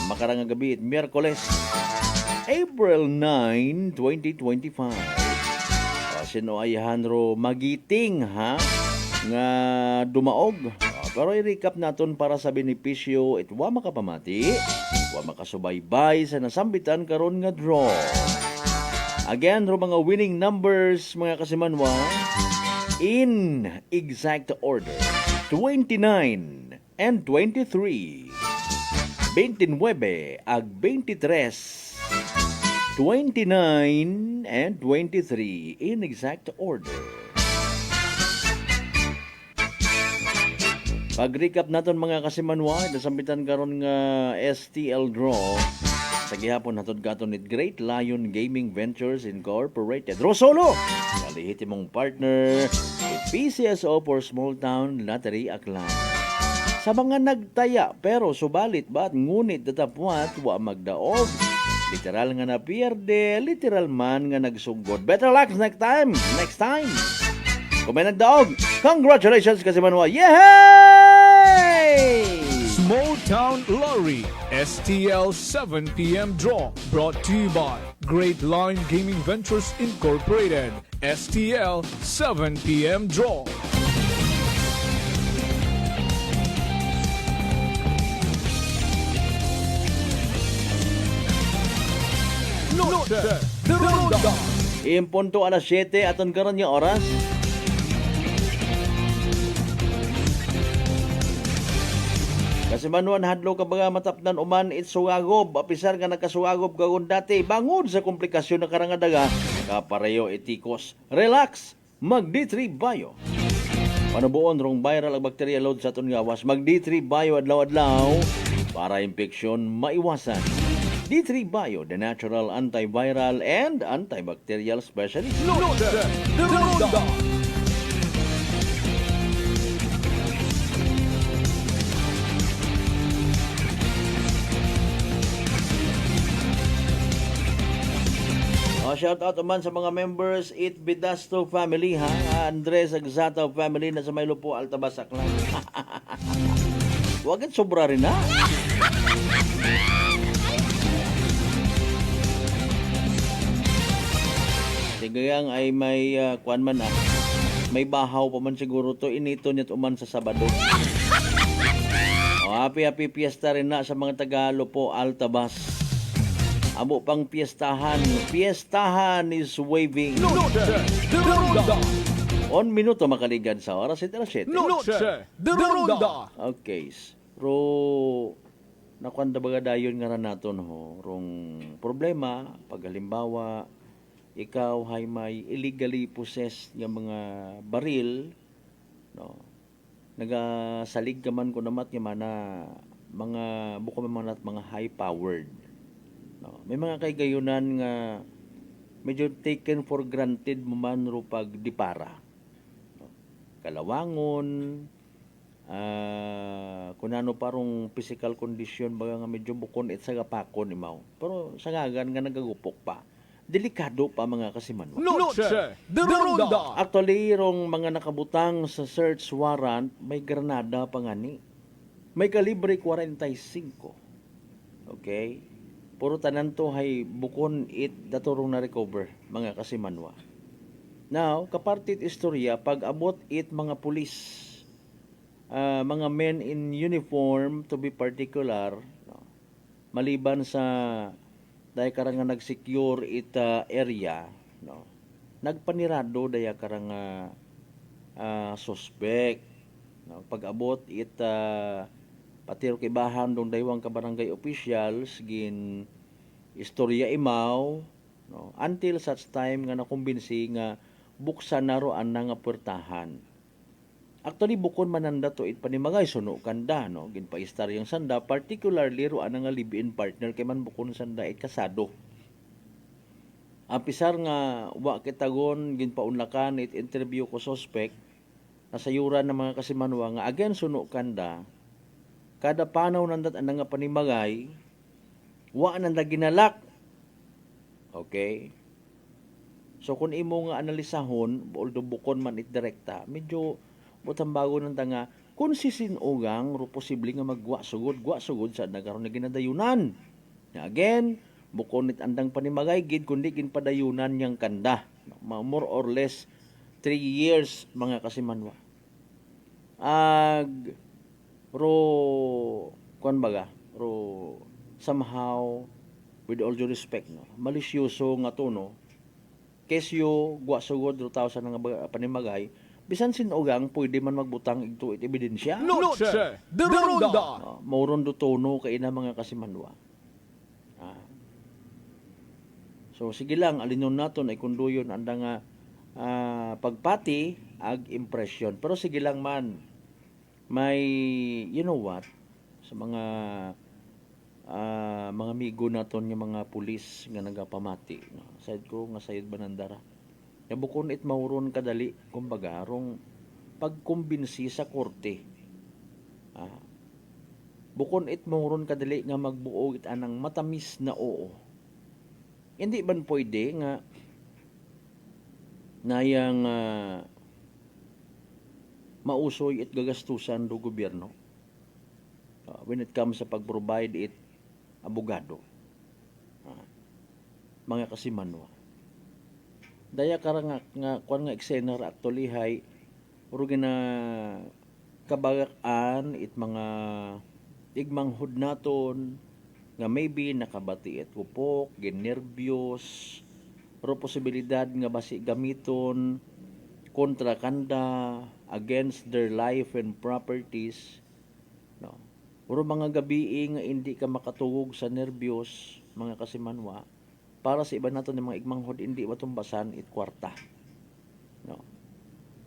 makarang nga gabi at Miyerkules April 9, 2025. Sino ay Hanro magiting ha nga dumaog. Pero i-recap naton para sa benepisyo it wa makapamati, wa makasubaybay sa nasambitan karon nga draw. Again, ro mga winning numbers mga kasimanwa in exact order. 29 and 23. 29 ag 23. 29 and 23 in exact order. Pag-recap naton mga kasimanwa, nasambitan karon nga STL draw sa gihapon naton katon ni Great Lion Gaming Ventures Incorporated. Draw solo! Kalihitimong partner with PCSO for Small Town Lottery Aklan. Sa mga nagtaya pero subalit ba't ngunit datapwat wa magdaog. Literal nga na pierde, literal man nga nagsugod. Better luck next time! Next time! Kung may nagdaog, congratulations kasi manwa. Yay! Small Town Lottery STL 7 p.m. draw brought to you by Great Line Gaming Ventures Incorporated. STL 7 p.m. draw. Noche de Ronda. Impunto alas 7 aton karon nga oras. Kasi manuan hadlo ka baga matapnan uman itsugagob apisar nga nagkasugagob kagon dati bangod sa komplikasyon na karangadaga kapareyo etikos. Relax, mag D3 Bio. Panubuon rong viral ang bacteria load sa aton gawas. Mag D3 Bio adlaw-adlaw para infeksyon maiwasan. D3 Bio, the natural antiviral and antibacterial specialist. Noche de Ronda. Shout out naman sa mga members It Bidasto family ha. Andres Agzataw family na sa may Lupo Altabas Aklan. Huwag at sobra rin ha. Sigayang ay may kuan man may bahaw pa man siguro to inito niya uman sa Sabado. Happy fiesta rin na sa mga taga Lupo Altabas. Amo pang piestahan. Piestahan is waving. Noche de Ronda. On minuto makaligan sa oras ito alas 7. Noche de Ronda. Okay. Pero nakuanda baga dayon nga ran naton ho. Rong problema pag halimbawa ikaw hay may illegally possessed nga mga baril, no? Nagasalig ka man ko namat nga mana mga buko man at mga high powered. No, may mga kaygayunan nga medyo taken for granted mo man ro pag dipara. No? Kalawangon, kunano parong physical condition baga nga medyo bukon at sagapakon imaw. Pero sangagan nga nagagupok pa. Delikado pa mga kasimanwa. Noche de Ronda. Actually, rong mga nakabutang sa search warrant, may granada pa nga ni. May kalibre 45. Okay? Puro tanan to hay bukon it daturong na recover mga kasimanwa. Now, kapartit istorya pag abot it mga pulis, mga men in uniform to be particular, no, maliban sa dahil karang nag-secure it area, no, nagpanirado dahil karang suspect, no, pag abot it patiro kay bahan dong daywang ka barangay officials gin istorya imaw, no, until such time nga nakumbinsi nga buksan naro ang nga puertahan. Actually bukon mananda to it panimagay suno kanda, no, gin paistar yung sanda particularly ro ang nga live-in partner kay man bukon sanda it kasado. Apisar nga wa kitagon gin paunlakan it interview ko suspect nasayuran ng mga kasimanwa nga again suno kanda kada panaw nandat ang nga panimagay, wa nanda ginalak. Okay? So kung imo nga analisahon, although bukon man it direkta, medyo butang bago nanda nga kung sisinugang ro posible nga magwa sugod sa nagaron na ginadayunan. Again, bukon nit andang panimagay gid kundi ginpadayunan niyang kanda. More or less 3 years mga kasimanwa. Ro somehow with all due respect malisyoso nga to kesyo gwa sugod ro tawo sa nga panimagay bisan sinugang pwede man magbutang ito ebidensya. Noche de Ronda. Mauron do tono kay na mga kasimanwa. So sige lang alinon naton ay kunduyon anda nga pagpati ag impression. Pero sige lang man may you know what sa mga amigo naton nga mga pulis nga nagapamati side ko nga sayod Banandara. Bukon it mauron kadali kumbaga rong pagkumbinsi sa korte. Bukon it mauron kadali nga magbuo it anang matamis na oo. Hindi ban pwede nga nayang mausoy it gagastusan do gobyerno when it comes sa pag-provide it abogado. Mga kasimanwa. Daya karang nga kuan nga eksena ra actually hay uro gina kabagaan it mga igmanghod naton nga maybe nakabati it upok, ginerbyos, ro posibilidad nga basi gamiton kontra kanda against their life and properties. Uro mga gabi nga hindi ka makatugog sa nervyos mga kasimanwa. Para sa iba nato ng mga igmanghod hindi matumbasan it kwarta.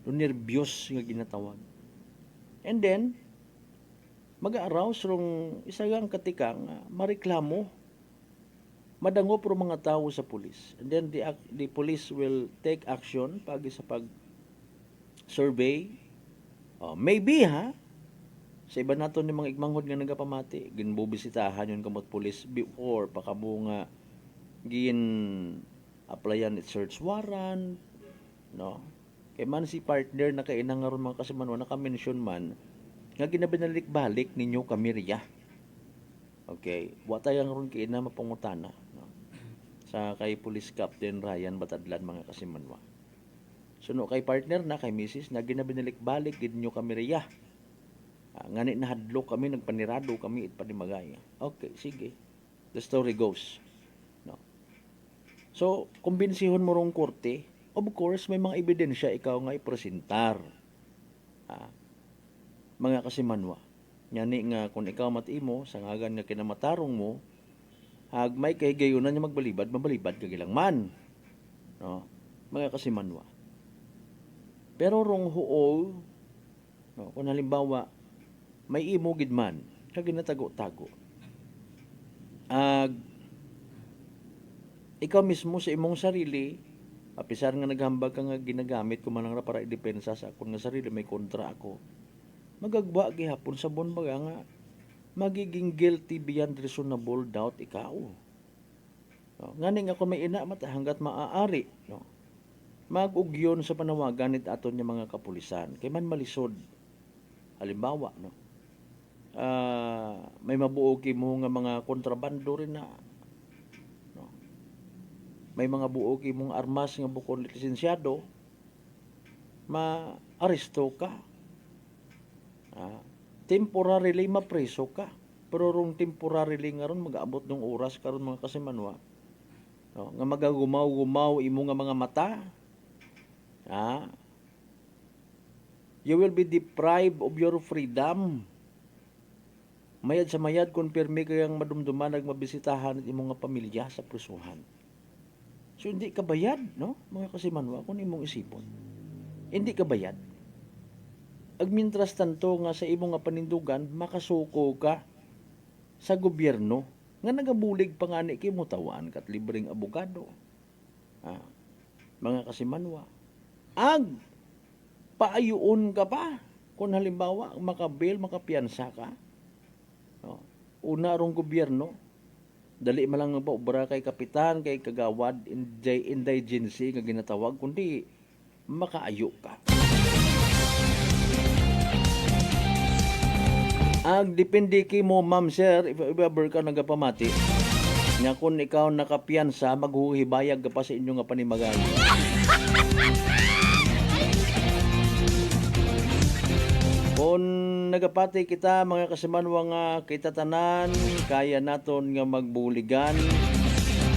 Nervyos nga ginatawag. And then mag-arouse rong isagang katikang mareklamo madango pro mga tao sa pulis. And then the police will take action pag sa pag survey. Maybe sa iba nato ni mga igmanghod nga nagapamati ginbubisitahan yon kamot pulis before pakabunga gin applyan it search warrant kay man si partner na kainang nga ron mga kasimanwa naka-mention man nga ginabinalik-balik ninyo kamirya. Okay, watay ang ron kaina mapangutana sa kay Police Captain Ryan Batadlan mga kasimanwa. Suno kay partner na kay Mrs. na ginabinalik-balik gid ninyo kamirya. Ngani nahadlok kami nagpanirado kami it panimagay. Okay, sige. The story goes. So, kumbensihon mo rong korte, of course, may mga ebidensya ikaw nga ipresentar. Mga kasimanwa. Nyani nga kung ikaw matimo, sa ngagan nga kinamatarong mo, may kahigayunan niya mabalibad kagilang man. Mga kasimanwa. Pero rong huol, kung halimbawa, may imo gidman, kaginatago-tago. Ikaw mismo sa imong sarili, apisar nga naghambag ka nga ginagamit ko man para idepensa sa akong nga sarili, may kontra ako. Magagwa gihapon sa bunbaga nga magiging guilty beyond reasonable doubt ikaw. Ngani nga kung may ina mata hanggat maaari, mag-ugyon sa panawagan nit aton nga mga kapulisan. Kay man malisod. Halimbawa, may mabuo mo nga mga kontrabando rin na may mga buo mong armas nga bukod lisensyado, ma-aresto ka. Temporarily mapreso ka. Pero rong temporarily nga ron mag-aabot ng oras karon mga kasimanwa. Nga magagumaw-gumaw imo nga mga mata. You will be deprived of your freedom. Mayad sa mayad kung pirmi kayang madumduman mabisitahan at imong nga pamilya sa prisuhan. So, hindi ka bayad, mga kasimanwa, kung imong isipon. Hindi ka bayad. Agmintras tanto nga sa imong nga panindugan, makasuko ka sa gobyerno, nga nagabulig pa nga ni kimutawan kat libreng abogado. Mga kasimanwa. Paayuon ka pa, kung halimbawa, makabail, makapiyansa ka. Una rong gobyerno, dali malang nga obra kay kapitan, kay kagawad, indigency nga ginatawag, kundi makaayo ka. Ang depende kay mo, ma'am, sir, if ever ka nagapamati, nga kung ikaw nakapiyansa, maghuhibayag ka pa sa inyo nga panimagan. Kung nagapati kita, mga kasimanwa nga kita tanan, kaya naton nga magbuligan,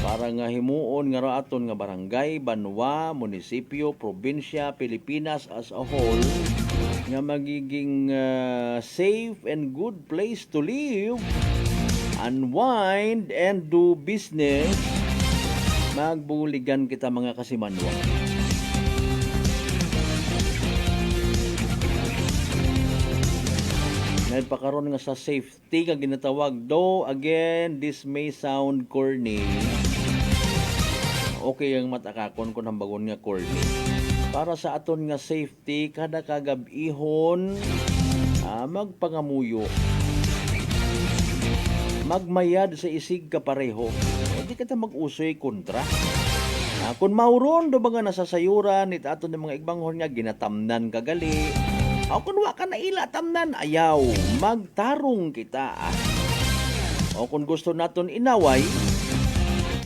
para nga himuon nga raaton nga barangay, banwa, munisipyo, probinsya, Pilipinas as a whole, nga magiging safe and good place to live, unwind and do business. Magbuligan kita, mga kasimanwa. Ngayon pa karon nga sa safety nga ginatawag, though again this may sound corny. Okay ang matakakon kung hambagon nga corny. Para sa aton nga safety, kada kagabihon, magpangamuyo. Magmayad sa isig kapareho. Hindi kita mag-usoy kontra. Kung mauron do mga nasasayuran, it aton ng mga igbanghon nga ginatamnan kagali. O kung waka na ila tamnan, ayaw, magtarong kita. O kung gusto naton inaway,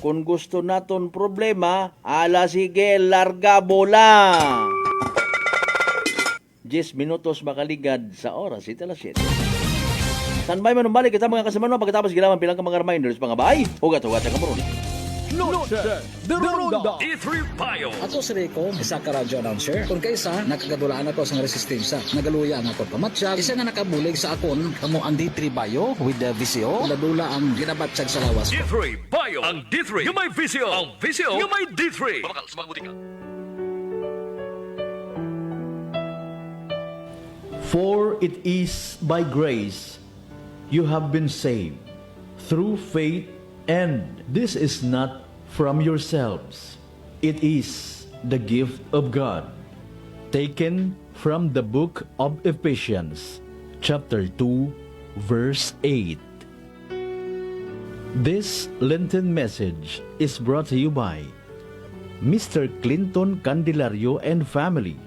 kung gusto naton problema, ala sige, larga bola. 10 minutos makaligad sa oras, ito alas 7. Standby manumbalik kita mga kasamanwa pagkatapos gilaman bilang ka mga reminders, pangabay, hugat-hugat sa kamarun. Noche de Ronda E3 Payo. Ako si Rico, isa ka radyo announcer. Kung kaysa, nakagadulaan ako sa resistensya. Nagaluya ang ako pamatsyag. Isa nga nakabulig sa akon, kamo ang D3 Payo with the VCO. Ladula ang ginabatsyag sa lawas ko. D3 Payo. Ang D3 yung may VCO. Ang VCO yung may D3. Pamakal, sumaguti ka. For it is by grace you have been saved through faith, and this is not from yourselves. It is the gift of God. Taken from the book of Ephesians, chapter 2, verse 8. This Lenten message is brought to you by Mr. Clinton Candelario and family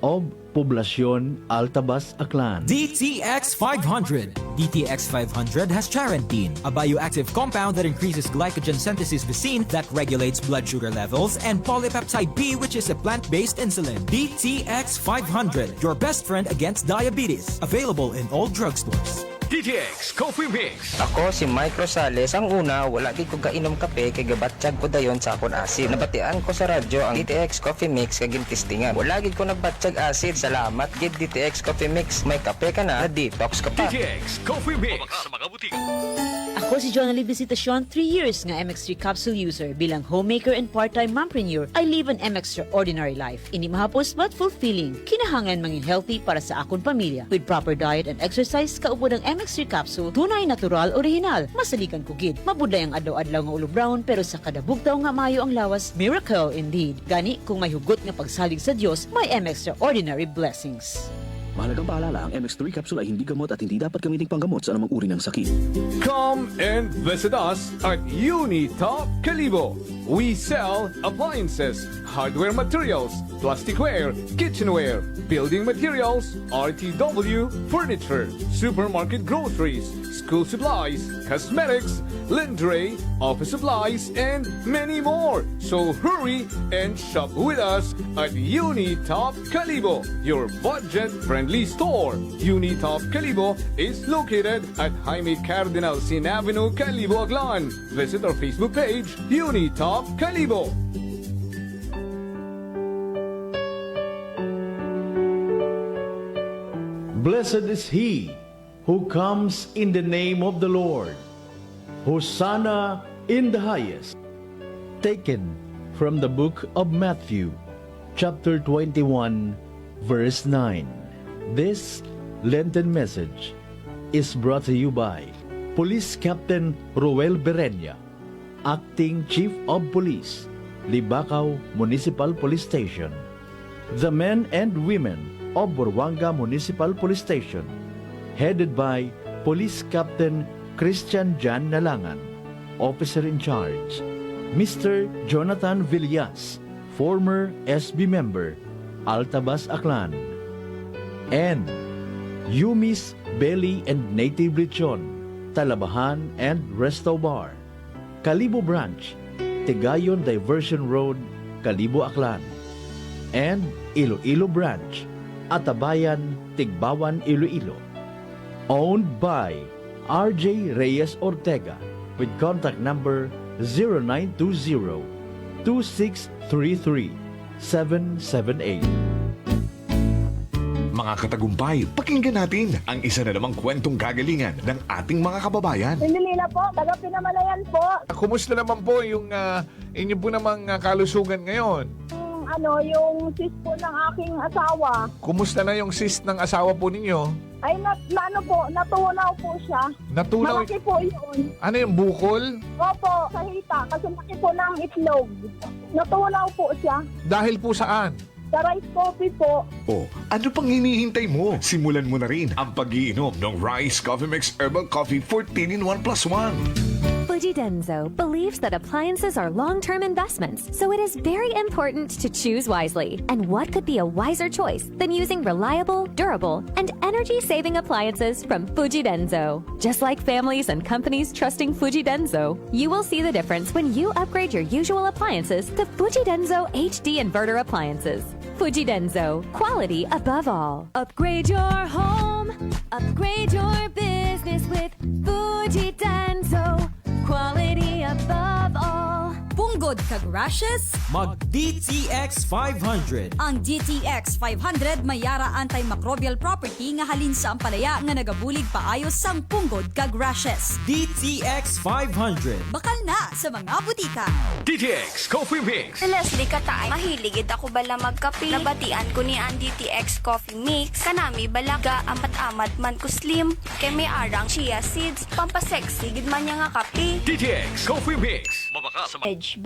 of Poblacion Altabas, Aklan. DTX 500. DTX 500 has charantine, a bioactive compound that increases glycogen synthesis Vicine that regulates blood sugar levels, and polypeptide B, which is a plant-based insulin. DTX 500, your best friend against diabetes. Available in all drugstores. DTX Coffee Mix. Ako si Mike Rosales. Ang una, wala gid ko kainom kape kay gabatsyag ko dayon sa akon asid. Nabatian ko sa radyo ang DTX Coffee Mix kay gintistingan. Wala gid ko nabatsyag asid. Salamat gid DTX Coffee Mix. May kape ka na detox ka pa. DTX Coffee Mix. Sa mga butika. Ako si Jonalie Visitacion, 3 years nga MX3 capsule user. Bilang homemaker and part-time mompreneur, I live an extraordinary life. Ini mahapos but fulfilling. Kinahangan mangin healthy para sa akon pamilya. With proper diet and exercise, kaupo ng MX3 capsule, tunay, natural, original. Masalikan kugid. Mabudlay ang adlaw-adlaw nga ulo brown, pero sa kada bugtaw nga mayo ang lawas, miracle indeed. Gani, kung may hugot nga pagsalig sa Dios, may extraordinary blessings. Mahalagang paalala, ang MX3 capsule ay hindi gamot at hindi dapat gamiting panggamot sa anumang uri ng sakit. Come and visit us at Unitop Calibo. We sell appliances, hardware materials, plasticware, kitchenware, building materials, RTW, furniture, supermarket groceries, school supplies, cosmetics, lingerie, office supplies, and many more. So hurry and shop with us at Unitop Calibo, your budget-friendly store. Unitop Calibo is located at Jaime Cardinal Sin Avenue, Calibo, Aklan. Visit our Facebook page, Unitop Calibo. Blessed is he who comes in the name of the Lord. Hosanna in the highest. Taken from the book of Matthew, chapter 21, verse 9. This Lenten message is brought to you by Police Captain Roel Berenya, Acting Chief of Police, Libacao Municipal Police Station. The men and women of Buruanga Municipal Police Station, headed by Police Captain Christian Jan Nalangan, Officer in Charge, Mr. Jonathan Villas, former SB member, Altabas, Aklan, and UMIS Belly and Native Lechon, Talabahan and Resto Bar. Kalibo Branch, Tigayon Diversion Road, Kalibo Aklan. And Iloilo Branch, Atabayan, Tigbawan, Iloilo. Owned by RJ Reyes Ortega with contact number 0920-2633-778. Mga katagumpay, pakinggan natin ang isa na namang kwentong kagalingan ng ating mga kababayan. Pindilina po, taga Pinamalayan po. Kumusta naman po yung inyo po namang kalusugan ngayon? Yung sis po ng aking asawa. Kumusta na yung cyst ng asawa po ninyo? Ay, natunaw po siya. Natunaw? Malaki po yun. Ano yung bukol? Opo, sa hita, kasi laki po ng itlog. Natunaw po siya. Dahil po saan? Sa rice coffee po. O, ano pang hinihintay mo? Simulan mo na rin ang pag-iinom ng Rice Coffee Mix Herbal Coffee 14-in-1+1. Fujidenzo believes that appliances are long-term investments, so it is very important to choose wisely. And what could be a wiser choice than using reliable, durable, and energy-saving appliances from Fujidenzo? Just like families and companies trusting Fujidenzo, you will see the difference when you upgrade your usual appliances to Fujidenzo HD inverter appliances. Fujidenzo, quality above all. Upgrade your home, upgrade your business with Fujidenzo, quality above all. Punggod kag rashes? Mag DTX 500. Ang DTX 500 mayara antimicrobial property nga halin sa ampalaya nga nagabulig paayos sang punggod kag rashes. DTX 500. Bakal na sa mga butika. DTX Coffee Mix. Leslie Katay, mahiligid ako bala magkape. Nabatian ko ni ang DTX Coffee Mix. Kanami balaga amat-amat man ko slim. Kay may arang chia seeds. Pampasexy gid man niya nga kape. DTX Coffee Mix. Mabaka sa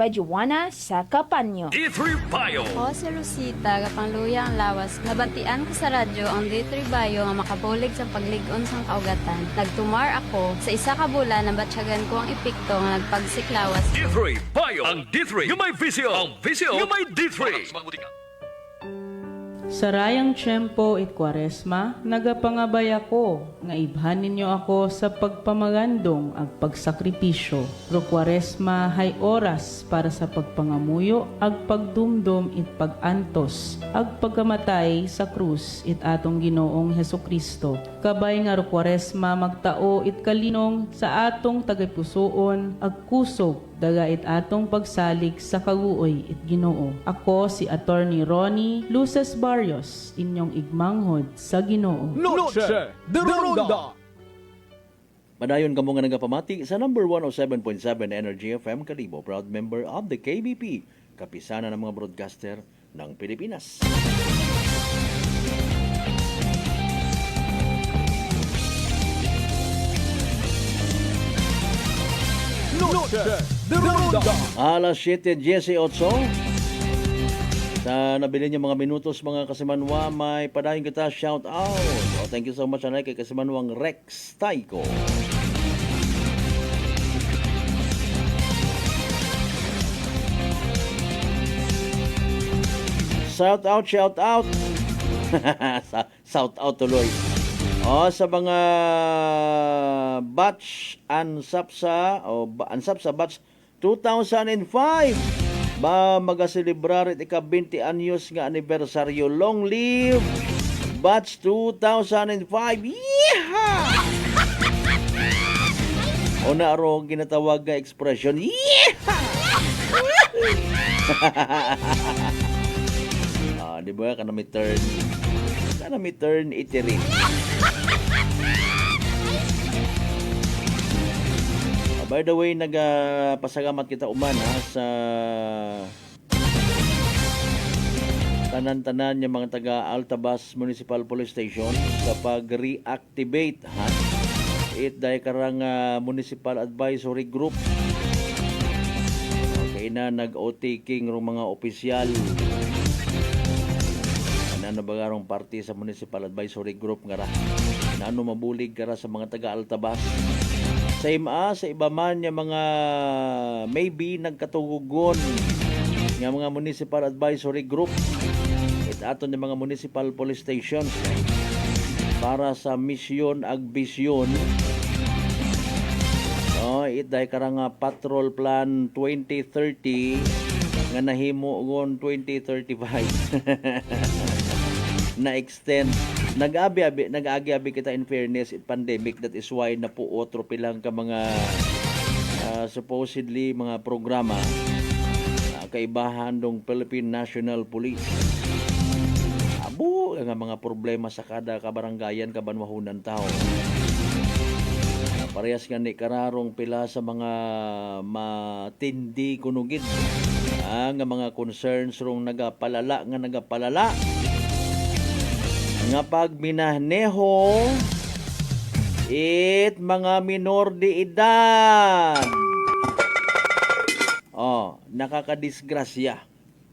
Bajuana sa Kapanyo. D3 Bio. Ako si Rosita, kapangluya ang lawas. Nabatian ko sa radyo ang D3 Bio nga makabulig sa pagligon sang kaugatan. Nagtumar ako sa isa ka bulan na batsyagan ko ang epekto nga nagpagsiklawas. D3 Bio. Ang D3 yung may visyo. Ang visyo yung may D3. Sarayang tiyempo it Kwaresma, nagapangabay ako, nga ibhan ninyo ako sa pagpamagandong ag pagsakripisyo. Ro Kwaresma hay oras para sa pagpangamuyo, ag pagdumdum it pagantos, ag pagkamatay sa krus it atong Ginoong Hesukristo. Kabay nga ro Kwaresma magtao it kalinong sa atong tagapusoon, ag kusog daga it atong pagsalig sa kaguoy it Ginoo. Ako si Attorney Ronnie Luces Barrios, inyong igmanghod sa Ginoo. Noche de Ronda. Madayon kamo nga nagapamati sa number 107.7 Energy FM Kalibo, proud member of the KBP, kapisanan ng mga broadcaster ng Pilipinas. Noche de Ronda. Alas 7:18. Sa nabili niyo mga minutos mga kasimanwa, may padayon kita shout out. Oh, thank you so much anay kay kasimanwang Rex Taiko. Shout out. Shout out tuloy. Sa mga batch Ansapsa batch 2005 ba magaselebrar it ika-20 anyos nga anibersaryo. Long live batch 2005. Yeehaw! O na aro ginatawag nga expression. Yeehaw! Di ba kanami turn itiring. By the way, nagpasagamat kita uman sa tanan-tanan yung mga taga Altabas Municipal Police Station sa pag-reactivate it dahil karang Municipal Advisory Group. Okay na nag-o-taking rong mga opisyal na nabagarong party sa Municipal Advisory Group nga ra na mabulig kara sa mga taga Altabas. Sa iba man yung mga maybe nagkatugugon ng mga Municipal Advisory Group at aton yung mga Municipal Police Stations para sa misyon ag bisyon. Itday karang Patrol Plan 2030 nga nahimo gon 2035. Na-extend. Nag-agi-abi kita in fairness in pandemic. That is why napuotro pilang ka mga supposedly mga programa kaibahan dong Philippine National Police. Abo nga mga problema sa kada kabaranggayan kabanwahunan tao. Parehas nga ni kararong pila sa mga matindi kunugid nga mga concerns rong nagapalala nga pag minahneho it mga minor de edad. Nakakadisgrasya.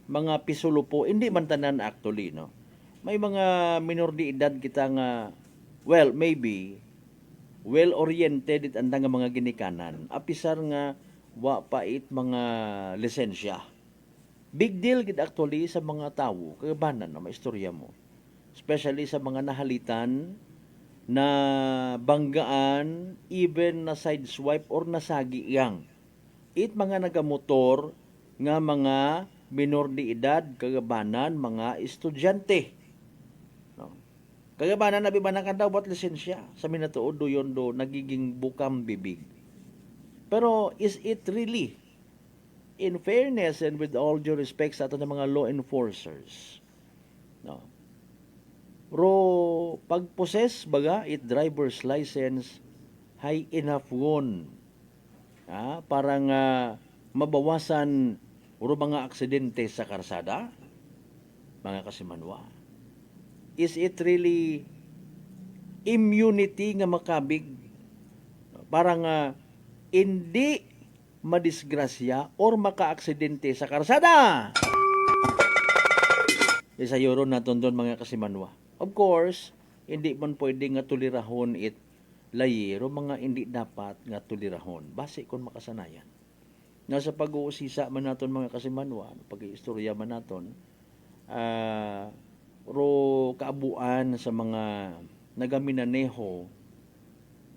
Mga pisulupo, hindi man tanan actually, no? May mga minor de edad kita nga, well, maybe, well-oriented it andang nga mga ginikanan. Apisar nga, wa pait mga lisensya. Big deal gid actually sa mga tawo, kagabanan na maistorya mo. Especially sa mga nahalitan, na banggaan, even na sideswipe or nasagi yang. It mga nagamotor nga mga minor de edad, kagabanan, mga estudyante. Kagabanan na bibanakan daw ba't lisensya sa minatuod do yon do nagiging bukam bibig. Pero is it really, in fairness and with all due respect sa ato ng mga law enforcers, pag-possess baga it driver's license high enough won para nga mabawasan mga aksidente sa karsada, mga kasimanwa. Is it really immunity nga makabig para nga hindi madisgrasya or makaaksidente sa karsada? Isa yun naton doon mga kasimanwa. Of course, hindi man pwede nga tulirahon it layero mga hindi dapat nga tulirahon. Base kung makasanayan. Nasa pag-uusisa man naton mga kasimanwa, pag-iistorya man naton, kaabuan sa mga nagaminaneho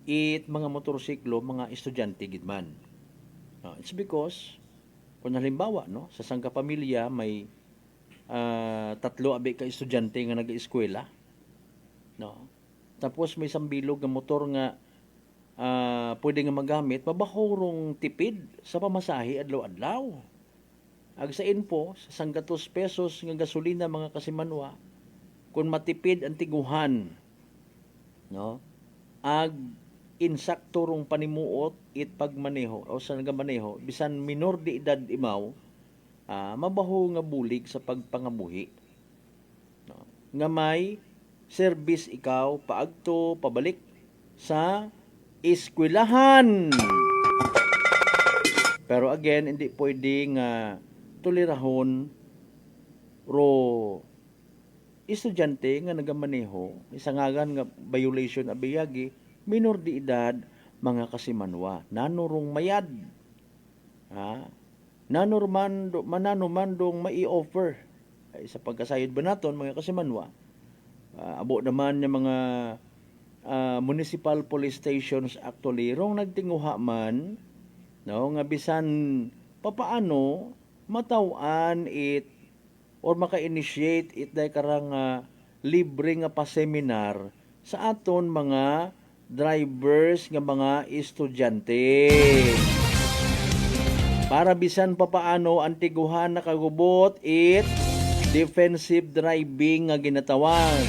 it mga motorsiklo, mga estudyante gidman. It's because kung halimbawa sa sangka pamilya may 3 ka estudyante nga nag-eskwela, tapos may sambilog nga motor nga pwede nga magamit, mabahorong tipid sa pamasahe adlaw-adlaw. Ag sa info, sa sanggatos pesos nga gasolina mga kasimanwa, kung matipid ang tiguhan, ag insakto rong panimuot it pagmaneho o sa nagamaneho, bisan minor de edad imaw, mabaho nga bulig sa pagpangabuhi. Nga may service ikaw paagto pabalik sa eskwelahan. Pero again, hindi pwedeng tulirahon estudyante nga nagamaneho, isangagan nga violation abiyagi, minor de edad, mga kasimanwa, nanurong mayad. Mananumandong mai-offer sa pagkasayod ba naton mga kasimanwa. Abo naman yung mga municipal police stations actually rong nagtinguha man nga bisan papaano matawan it or maka-initiate it day karang libre nga pa-seminar sa aton mga drivers nga mga estudyante. Para bisan papaano ang tiguhan nakagubot it defensive driving nga ginatawan.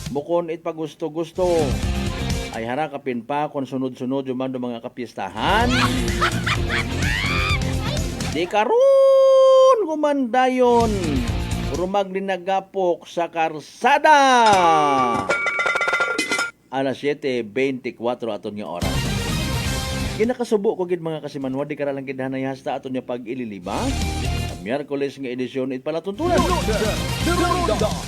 Bukon it pagusto-gusto ay harakapin pa kung sunod-sunod yung mga kapistahan. Di karon gumandayon rumag dinagapok sa karsada. Alas 7:24 aton nga oras. Ginakasubo ko gid mga kasimanwa, di karalang gidhanay hasta aton nga pag-ililiba. Miyerkules nga edisyon it pala tuntunan.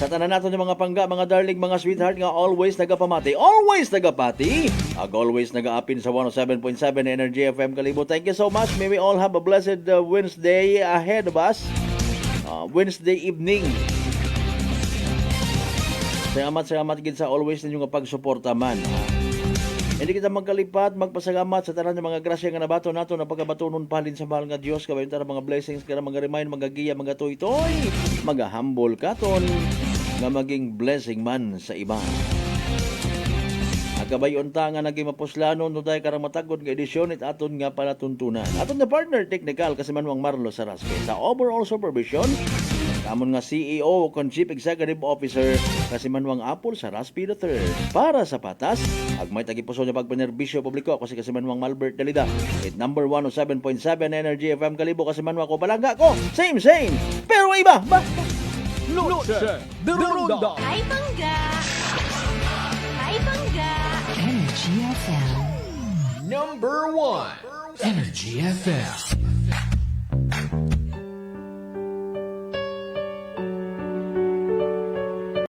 Sa tanan naton nga mga pangga, mga darling, mga sweetheart nga always nagapamati, always nagapati, ag always nagaapin sa 107.7 Energy FM Kalibo. Thank you so much. May we all have a blessed Wednesday ahead of us. Wednesday evening. Salamat gid sa always ninyo nga pagsuporta man. Hindi kita magkalipat, magpasalamat sa tanan ng mga grasya nga nabato nato na pagkabatunon palin sa mahal nga Dios kabayon tara mga blessings kana mga remind, mga giya, mga toy-toy, mga humble katon nga maging blessing man sa iba. Agabayon ta nga naging mapuslano no day karang matagod nga edisyon it aton nga palatuntunan. Aton na partner technical kasi Manuang Marlo Saraspe sa overall supervision. Amon nga CEO kon Chief Executive Officer kasi Manuang Apple sa Raspi III. Para sa patas, agmay tagipuso niya pagpanerbisyo publiko ako si kasi Manuang Malbert Dalida. It number 107.7 Energy FM Kalibo kasi Manuang ko palangga ko. Same, pero iba. Noche de Ronda. Ay, bangga! Ay, bangga! Energy FM. Number 1. Energy FM.